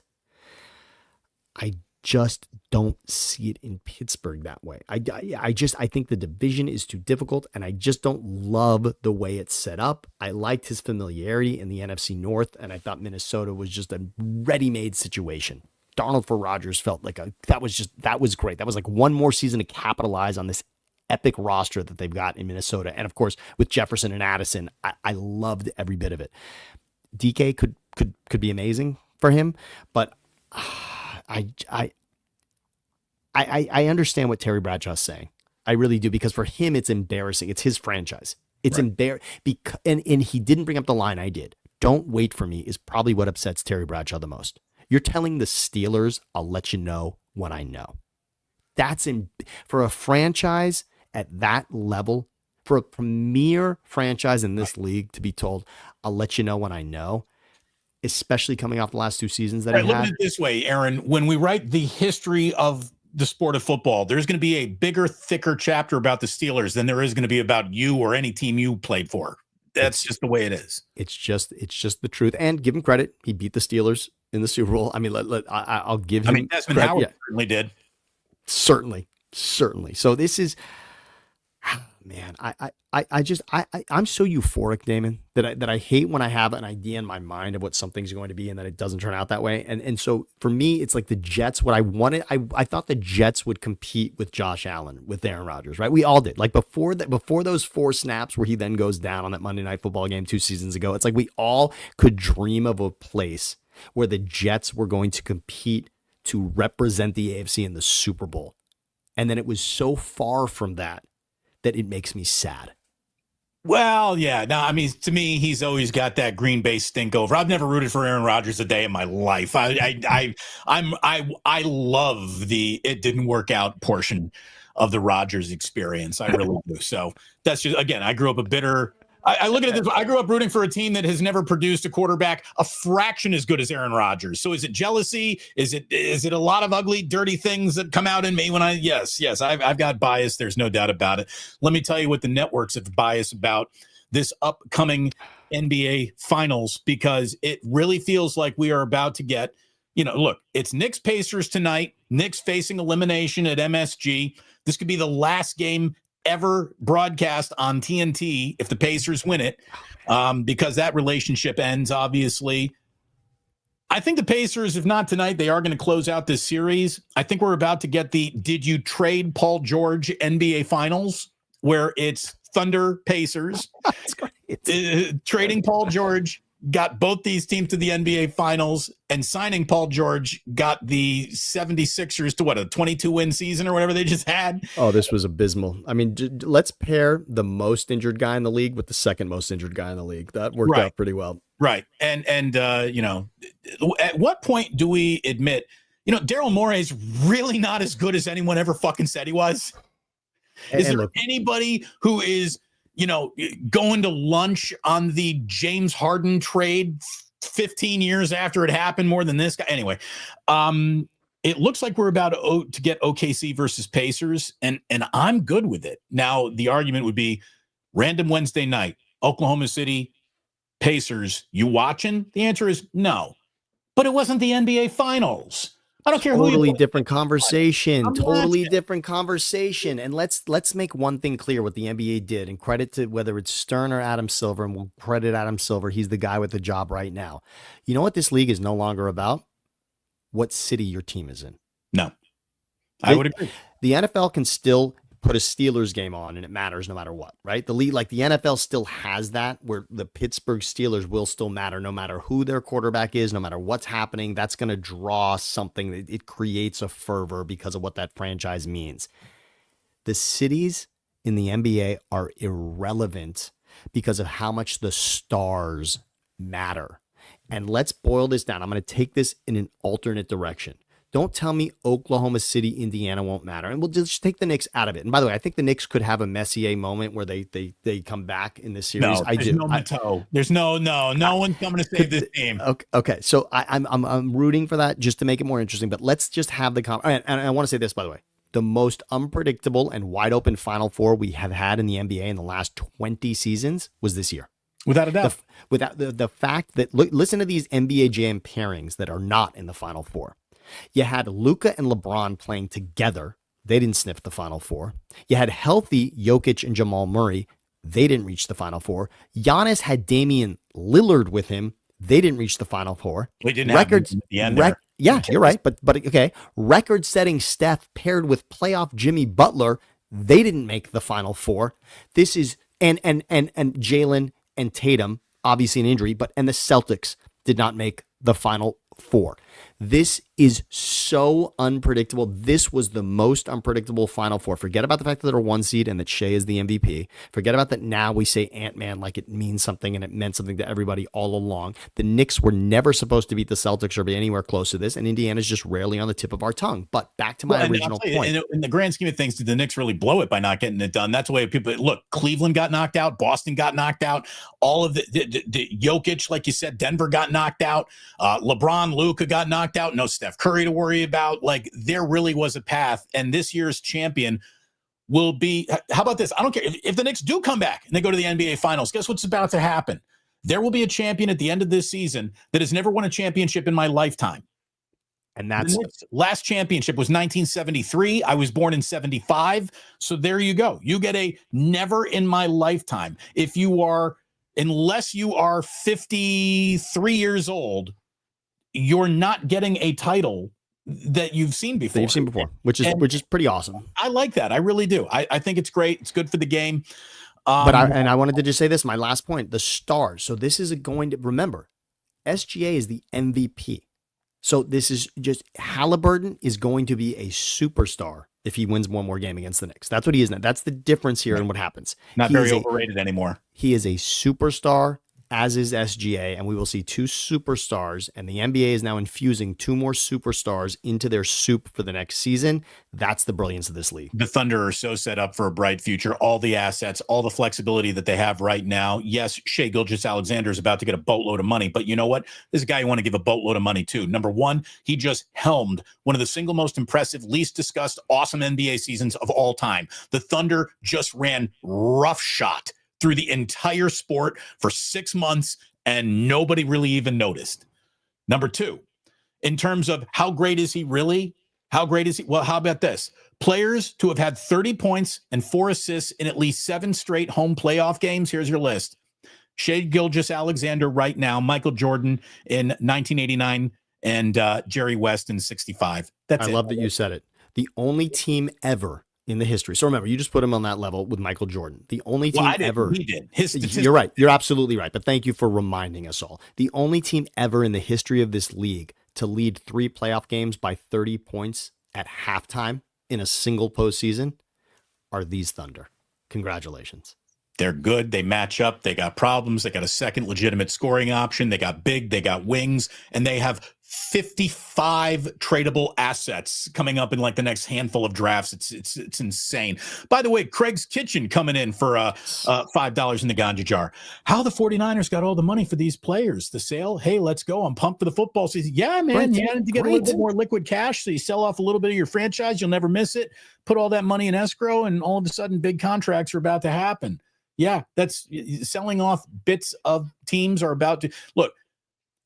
I just don't see it in Pittsburgh that way. I think the division is too difficult, and I just don't love the way it's set up. I liked his familiarity in the NFC North, and I thought Minnesota was just a ready-made situation. Darnold for Rodgers felt like that was great. That was like one more season to capitalize on this epic roster that they've got in Minnesota. And of course, with Jefferson and Addison, I loved every bit of it. DK could be amazing for him, but I understand what Terry Bradshaw's saying. I really do, because for him, it's embarrassing. It's his franchise. It's embarrassing. And he didn't bring up the line I did. Don't wait for me is probably what upsets Terry Bradshaw the most. You're telling the Steelers, I'll let you know when I know. For a franchise at that level, for a premier franchise in this league to be told, I'll let you know when I know, especially coming off the last 2 seasons that he had. Look at it this way, Aaron. When we write the history of the sport of football, there's going to be a bigger, thicker chapter about the Steelers than there is going to be about you or any team you played for. That's just the way it is. It's just the truth. And give him credit. He beat the Steelers in the Super Bowl. I mean, I'll give him. I mean, Desmond Howard certainly did. Certainly. So this is, man, I'm so euphoric, Damon, that I hate when I have an idea in my mind of what something's going to be and then it doesn't turn out that way. And so for me, it's like the Jets, what I wanted, I thought the Jets would compete with Josh Allen, with Aaron Rodgers, right? We all did. Like before those 4 snaps where he then goes down on that Monday Night Football game 2 seasons ago, it's like we all could dream of a place where the Jets were going to compete to represent the AFC in the Super Bowl. And then it was so far from that it makes me sad. Well, yeah. No, I mean, to me, he's always got that Green Bay stink over. I've never rooted for Aaron Rodgers a day in my life. I love the it didn't work out portion of the Rodgers experience. I really do. So that's just, again, I grew up a bitter. I look at it this way. I grew up rooting for a team that has never produced a quarterback a fraction as good as Aaron Rodgers. So is it jealousy? Is it a lot of ugly, dirty things that come out in me when yes, I've got bias. There's no doubt about it. Let me tell you what the networks have bias about this upcoming NBA Finals, because it really feels like we are about to get, look, it's Knicks Pacers tonight. Knicks facing elimination at MSG. This could be the last game ever broadcast on TNT if the Pacers win it, because that relationship ends, obviously. I think the Pacers, if not tonight, they are going to close out this series. I think we're about to get the did you trade Paul George NBA Finals, where it's Thunder Pacers. That's great. Trading Paul George got both these teams to the NBA Finals, and signing Paul George got the 76ers to what, a 22-win season or whatever they just had? Oh, this was abysmal. I mean, let's pair the most injured guy in the league with the second most injured guy in the league. That worked out pretty well. Right. And you know, at what point do we admit, you know, Daryl Morey is really not as good as anyone ever fucking said he was? Is there anybody who is, you know, going to lunch on the James Harden trade 15 years after it happened more than this guy? Anyway, it looks like we're about to get OKC versus Pacers, and I'm good with it. Now, the argument would be random Wednesday night, Oklahoma City, Pacers, you watching? The answer is no. But it wasn't the NBA Finals. I don't care. Totally different conversation. Totally different conversation. And let's make one thing clear: what the NBA did, and credit to whether it's Stern or Adam Silver, and we'll credit Adam Silver. He's the guy with the job right now. You know what this league is no longer about? What city your team is in. No, I would agree. The NFL can still put a Steelers game on and it matters no matter what, right? The league, like the NFL still has that, where the Pittsburgh Steelers will still matter no matter who their quarterback is, no matter what's happening. That's going to draw something. It creates a fervor because of what that franchise means. The cities in the NBA are irrelevant because of how much the stars matter. And let's boil this down. I'm going to take this in an alternate direction. Don't tell me Oklahoma City, Indiana won't matter. And we'll just take the Knicks out of it. And by the way, I think the Knicks could have a Messier moment where they come back in this series. No, there's no one's coming to save this team. Okay. So I'm rooting for that just to make it more interesting. But let's just have the and I want to say this, by the way. The most unpredictable and wide open Final Four we have had in the NBA in the last 20 seasons was this year. Without a doubt. Without the fact that, listen to these NBA Jam pairings that are not in the Final Four. You had Luka and LeBron playing together. They didn't sniff the Final Four. You had healthy Jokic and Jamal Murray. They didn't reach the Final Four. Giannis had Damian Lillard with him. They didn't reach the Final Four. We didn't records at the end. Yeah, you're right. But okay. Record-setting Steph paired with playoff Jimmy Butler. They didn't make the Final Four. This is and Jalen and Tatum, obviously an injury, and the Celtics did not make the Final Four. This is so unpredictable. This was the most unpredictable Final Four. Forget about the fact that they're one seed and that Shea is the MVP. Forget about that now we say Ant-Man like it means something and it meant something to everybody all along. The Knicks were never supposed to beat the Celtics or be anywhere close to this, and Indiana's just rarely on the tip of our tongue. But back to my original point. In the grand scheme of things, did the Knicks really blow it by not getting it done? That's the way people look. Cleveland got knocked out. Boston got knocked out. All of the Jokic, like you said, Denver got knocked out. LeBron, Luka got knocked out. No Steph Curry to worry about. Like, there really was a path, and this year's champion will be. How about this? I don't care if the Knicks do come back and they go to the NBA Finals. Guess what's about to happen? There will be a champion at the end of this season that has never won a championship in my lifetime. And that's last championship was 1973. I was born in 75. So there you go. You get a never in my lifetime. Unless you are 53 years old, you're not getting a title that you've seen before. Which is pretty awesome. I like that. I really do. I think it's great. It's good for the game. I wanted to just say this, my last point, the stars. So this is remember, SGA is the MVP. So this is just, Halliburton is going to be a superstar if he wins one more game against the Knicks. That's what he is now. That's the difference here in what happens. Not very overrated anymore. He is a superstar, as is SGA, and we will see two superstars, and the NBA is now infusing two more superstars into their soup for the next season. That's the brilliance of this league. The Thunder are so set up for a bright future. All the assets, all the flexibility that they have right now. Yes, Shea Gilgeous-Alexander is about to get a boatload of money, but you know what? This is a guy you want to give a boatload of money to. Number one, he just helmed one of the single most impressive, least discussed, awesome NBA seasons of all time. The Thunder just ran roughshod through the entire sport for 6 months, and nobody really even noticed. Number two, in terms of how great is he really? How great is he? Well, how about this? Players to have had 30 points and 4 assists in at least 7 straight home playoff games. Here's your list. Shea Gilgeous-Alexander right now, Michael Jordan in 1989, and Jerry West in 65. I love that you said it. The only team ever in the history. So remember, you just put him on that level with Michael Jordan. The only team ever. He did. You're right. You're absolutely right. But thank you for reminding us all. The only team ever in the history of this league to lead 3 playoff games by 30 points at halftime in a single postseason are these Thunder. Congratulations. They're good. They match up. They got problems. They got a second legitimate scoring option. They got big. They got wings. And they have 55 tradable assets coming up in like the next handful of drafts. It's insane. By the way, Craig's Kitchen coming in for $5 in the ganja jar. How the 49ers got all the money for these players? The sale? Hey, let's go. I'm pumped for the football season. Yeah, man. You had to get a little bit more liquid cash. So you sell off a little bit of your franchise. You'll never miss it. Put all that money in escrow, and all of a sudden big contracts are about to happen. Yeah, that's selling off bits of teams are about to look.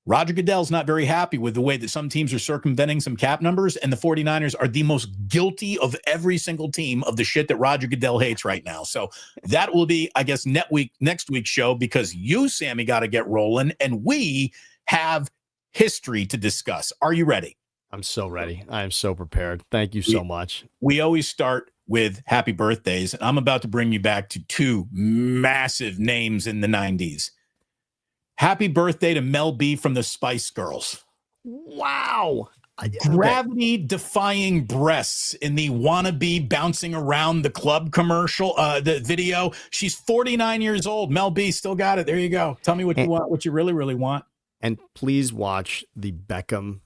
Roger Goodell's not very happy with the way that some teams are circumventing some cap numbers, and the 49ers are the most guilty of every single team of the shit that Roger Goodell hates right now. So that will be, I guess, next week's show, because you, Sammy, got to get rolling, and we have history to discuss. Are you ready? I'm so ready. I am so prepared. Thank you so much. We always start with happy birthdays, and I'm about to bring you back to 2 massive names in the 90s. Happy birthday to Mel B from the Spice Girls. Wow. Gravity-defying breasts in the wannabe bouncing around the club commercial, the video. She's 49 years old. Mel B still got it. There you go. Tell me what you want, what you really, really want. And please watch the Beckham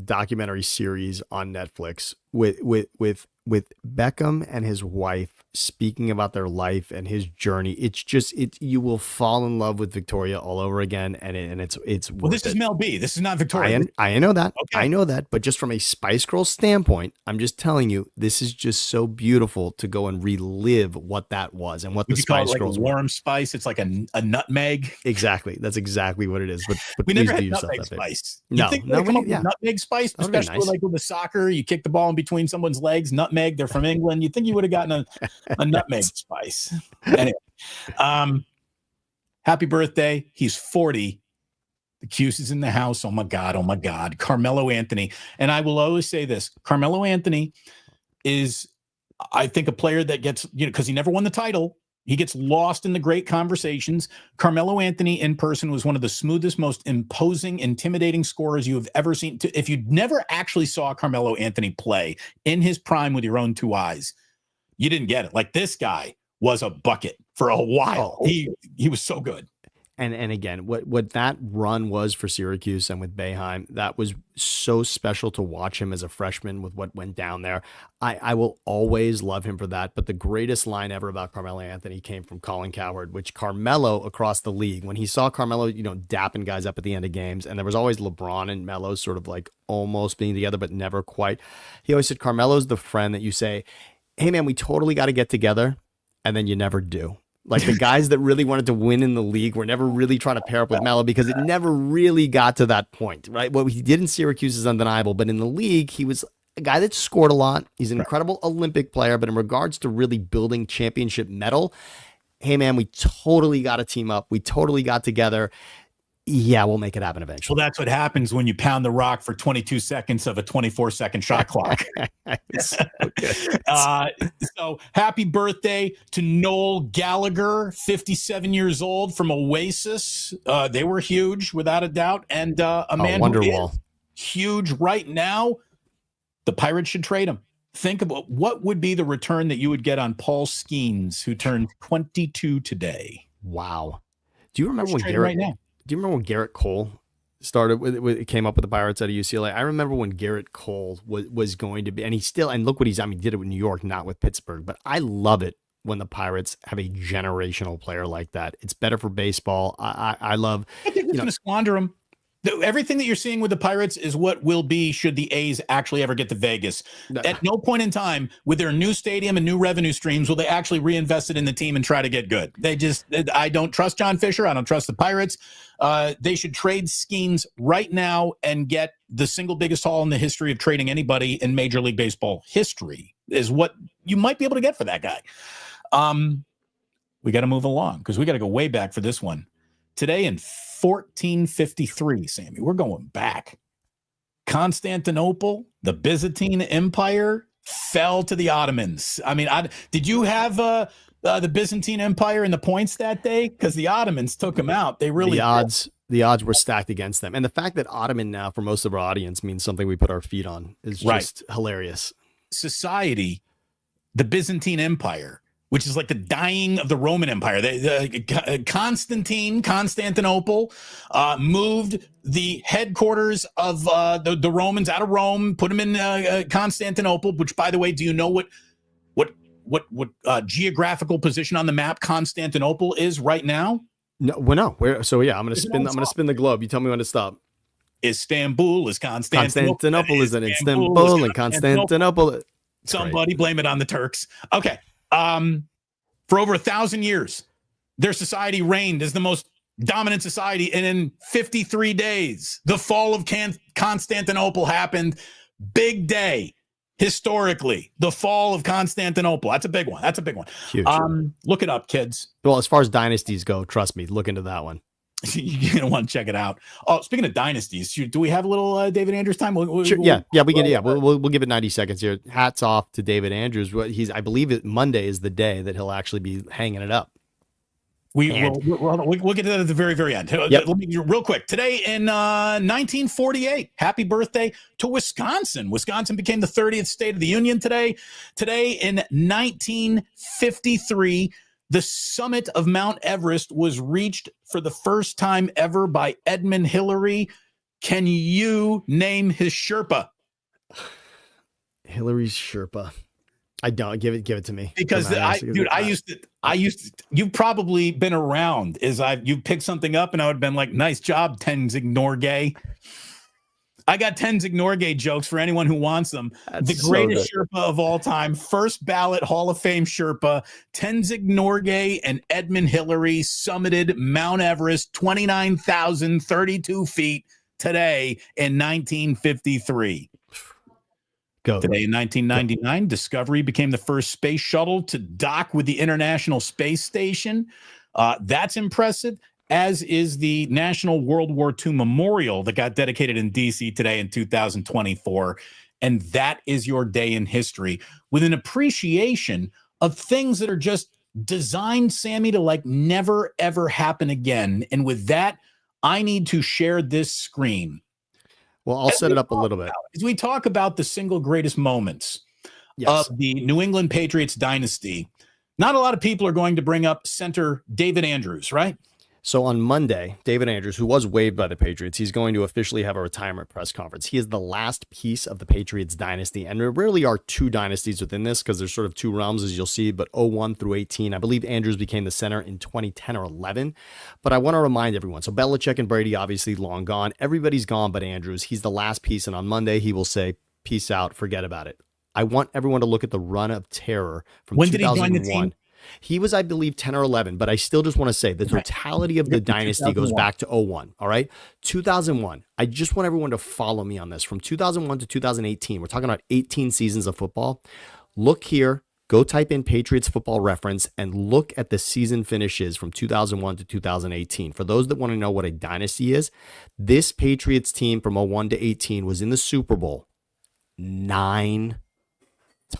documentary series on Netflix with Beckham and his wife speaking about their life and his journey. It's just, you will fall in love with Victoria all over again. And it's well, this is Mel B. This is not Victoria. I know that. Okay. I know that. But just from a Spice Girls standpoint, I'm just telling you, this is just so beautiful to go and relive what that was and what the Spice Girls were. Warm spice. It's like a nutmeg. Exactly. That's exactly what it is. But we please never do had yourself nutmeg that spice. No, nutmeg spice, especially nice. like with the soccer. You kick the ball in between someone's legs. Nutmeg. They're from England. You think you would have gotten a nutmeg spice. Anyway, happy birthday. He's 40. The Cuse is in the house. Oh my God. Oh my God. Carmelo Anthony. And I will always say this. Carmelo Anthony is, I think, a player that gets, because he never won the title. He gets lost in the great conversations. Carmelo Anthony in person was one of the smoothest, most imposing, intimidating scorers you have ever seen. If you never actually saw Carmelo Anthony play in his prime with your own 2 eyes, you didn't get it. Like, this guy was a bucket for a while. He was so good. And again, what that run was for Syracuse and with Boeheim, that was so special to watch him as a freshman with what went down there. I will always love him for that. But the greatest line ever about Carmelo Anthony came from Colin Cowherd, which Carmelo across the league, when he saw Carmelo, dapping guys up at the end of games, and there was always LeBron and Melo sort of like almost being together, but never quite. He always said, Carmelo's the friend that you say, hey man, we totally got to get together. And then you never do. Like, the guys that really wanted to win in the league were never really trying to pair up with Melo, because it never really got to that point, right? What he did in Syracuse is undeniable, but in the league, he was a guy that scored a lot. He's an incredible Olympic player, but in regards to really building championship metal, hey man, we totally got to team up. We totally got together. Yeah, we'll make it happen eventually. Well, that's what happens when you pound the rock for 22 seconds of a 24-second shot clock. So happy birthday to Noel Gallagher, 57 years old, from Oasis. They were huge, without a doubt. And a man who is huge right now. The Pirates should trade him. Think about what would be the return that you would get on Paul Skeens, who turned 22 today. Wow. Do you remember when Garrett? Right now. Do you remember when Garrett Cole started with came up with the Pirates out of UCLA? I remember when Garrett Cole was going to be, and look what he did it with New York, not with Pittsburgh. But I love it when the Pirates have a generational player like that. It's better for baseball. I love. I think it's going to squander him. Everything that you're seeing with the Pirates is what will be should the A's actually ever get to Vegas. At no point in time, with their new stadium and new revenue streams, will they actually reinvest it in the team and try to get good. I don't trust John Fisher. I don't trust the Pirates. They should trade Skeens right now and get the single biggest haul in the history of trading anybody in Major League Baseball history, is what you might be able to get for that guy. We got to move along because we got to go way back for this one. Today in 1453, Sammy, we're going back. Constantinople, the Byzantine Empire, fell to the Ottomans. I mean, did you have the Byzantine Empire in the points that day? Because the Ottomans took them out. They really the odds were stacked against them. And the fact that Ottoman now for most of our audience means something we put our feet on is just hilarious. Society, the Byzantine Empire, which is like the dying of the Roman Empire. Constantinople moved the headquarters of the Romans out of Rome, put them in Constantinople, which, by the way, do you know what geographical position on the map Constantinople is right now? No, well, no. I'm gonna spin the globe. You tell me when to stop. Istanbul is Constantinople. Constantinople is in Istanbul, and Constantinople. Somebody blame it on the Turks. Okay. For over 1,000 years, their society reigned as the most dominant society. And in 53 days, the fall of Constantinople happened. Big day. Historically, the fall of Constantinople. That's a big one. Huge. Look it up, kids. Well, as far as dynasties go, trust me, look into that one. You're gonna want to check it out. Oh, speaking of dynasties, do we have a little David Andrews time? We'll give it 90 seconds here. Hats off to David Andrews. I believe Monday is the day that he'll actually be hanging it up. We'll get to that at the very, very end. Yep. Let me real quick. Today in 1948, happy birthday to Wisconsin. Wisconsin became the 30th state of the union today. Today in 1953, the summit of Mount Everest was reached for the first time ever by Edmund Hillary. Can you name his Sherpa? Hillary's Sherpa. I don't. Give it to me. Because you've probably been around you picked something up and I would have been like, nice job, Tenzing Norgay. I got Tenzing Norgay jokes for anyone who wants them. The greatest Sherpa of all time, first ballot Hall of Fame Sherpa, Tenzing Norgay and Edmund Hillary summited Mount Everest, 29,032 feet today in 1953. Today in 1999, Discovery became the first space shuttle to dock with the International Space Station. That's impressive, as is the National World War II Memorial that got dedicated in D.C. today in 2024. And that is your day in history, with an appreciation of things that are just designed, Sammy, to like never, ever happen again. And with that, I need to share this screen. Well, I'll set it up a little bit. As we talk about the single greatest moments of the New England Patriots dynasty, not a lot of people are going to bring up center David Andrews, right? So on Monday, David Andrews, who was waived by the Patriots, he's going to officially have a retirement press conference. He is the last piece of the Patriots dynasty. And there really are two dynasties within this because there's sort of two realms, as you'll see, but 01 through 18. I believe Andrews became the center in 2010 or 11. But I want to remind everyone. So Belichick and Brady, obviously long gone. Everybody's gone but Andrews. He's the last piece. And on Monday, he will say, peace out, forget about it. I want everyone to look at the run of terror from 2001. When did he join the team? He was, I believe, 10 or 11, but I still just want to say the totality of the dynasty goes back to 01, all right? 2001, I just want everyone to follow me on this. From 2001 to 2018, we're talking about 18 seasons of football. Look here, go type in Patriots Football Reference and look at the season finishes from 2001 to 2018. For those that want to know what a dynasty is, this Patriots team from 01 to 18 was in the Super Bowl 9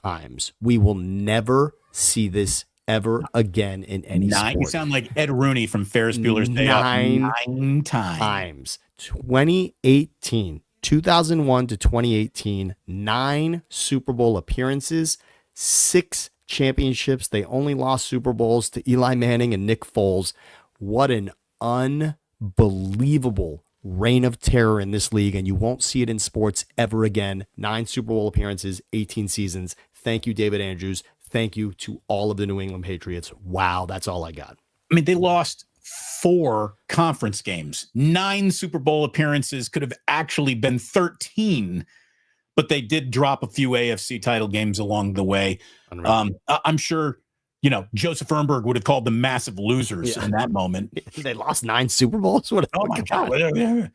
times. We will never see this ever again in any sport. You sound like Ed Rooney from Ferris Bueller's Day Off. 9 times. 2018, 2001 to 2018, 9 Super Bowl appearances, 6 championships. They only lost Super Bowls to Eli Manning and Nick Foles. What an unbelievable reign of terror in this league, and you won't see it in sports ever again. 9 Super Bowl appearances, 18 seasons. Thank you, David Andrews. Thank you to all of the New England Patriots. Wow, that's all I got. I mean, they lost 4 conference games. 9 Super Bowl appearances, could have actually been 13, but they did drop a few AFC title games along the way. I'm sure, Joseph Ehrenberg would have called them massive losers in that moment. They lost 9 Super Bowls? Oh my God.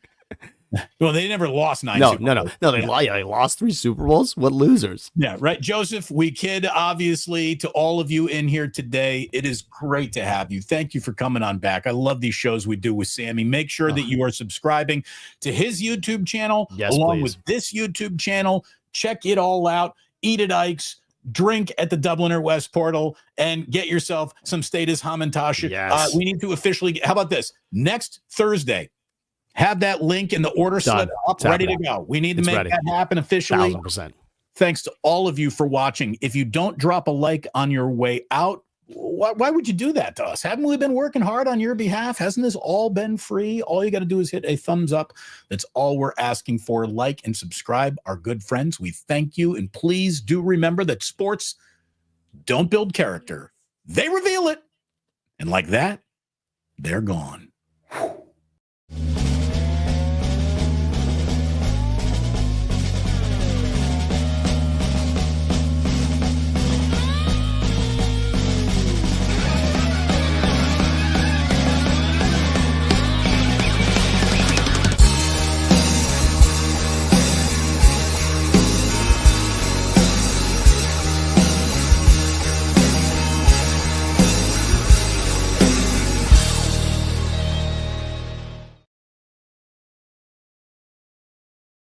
Well, they never lost 9 No, Super no, Bowls. no. They lost 3 Super Bowls? What losers? Yeah, right. Joseph, we kid, obviously, to all of you in here today. It is great to have you. Thank you for coming on back. I love these shows we do with Sammy. Make sure that you are subscribing to his YouTube channel along with this YouTube channel. Check it all out. eat at Ike's, drink at the Dubliner West Portal, and get yourself some Status Hamantash. Yes. We need to officially, how about this? Next Thursday, have that link in the order slip up, ready to go. We need to make that happen officially. 1,000%. Thanks to all of you for watching. If you don't drop a like on your way out, why would you do that to us? Haven't we been working hard on your behalf? Hasn't this all been free? All you got to do is hit a thumbs up. That's all we're asking for. Like and subscribe, our good friends. We thank you. And please do remember that sports don't build character. They reveal it. And like that, they're gone.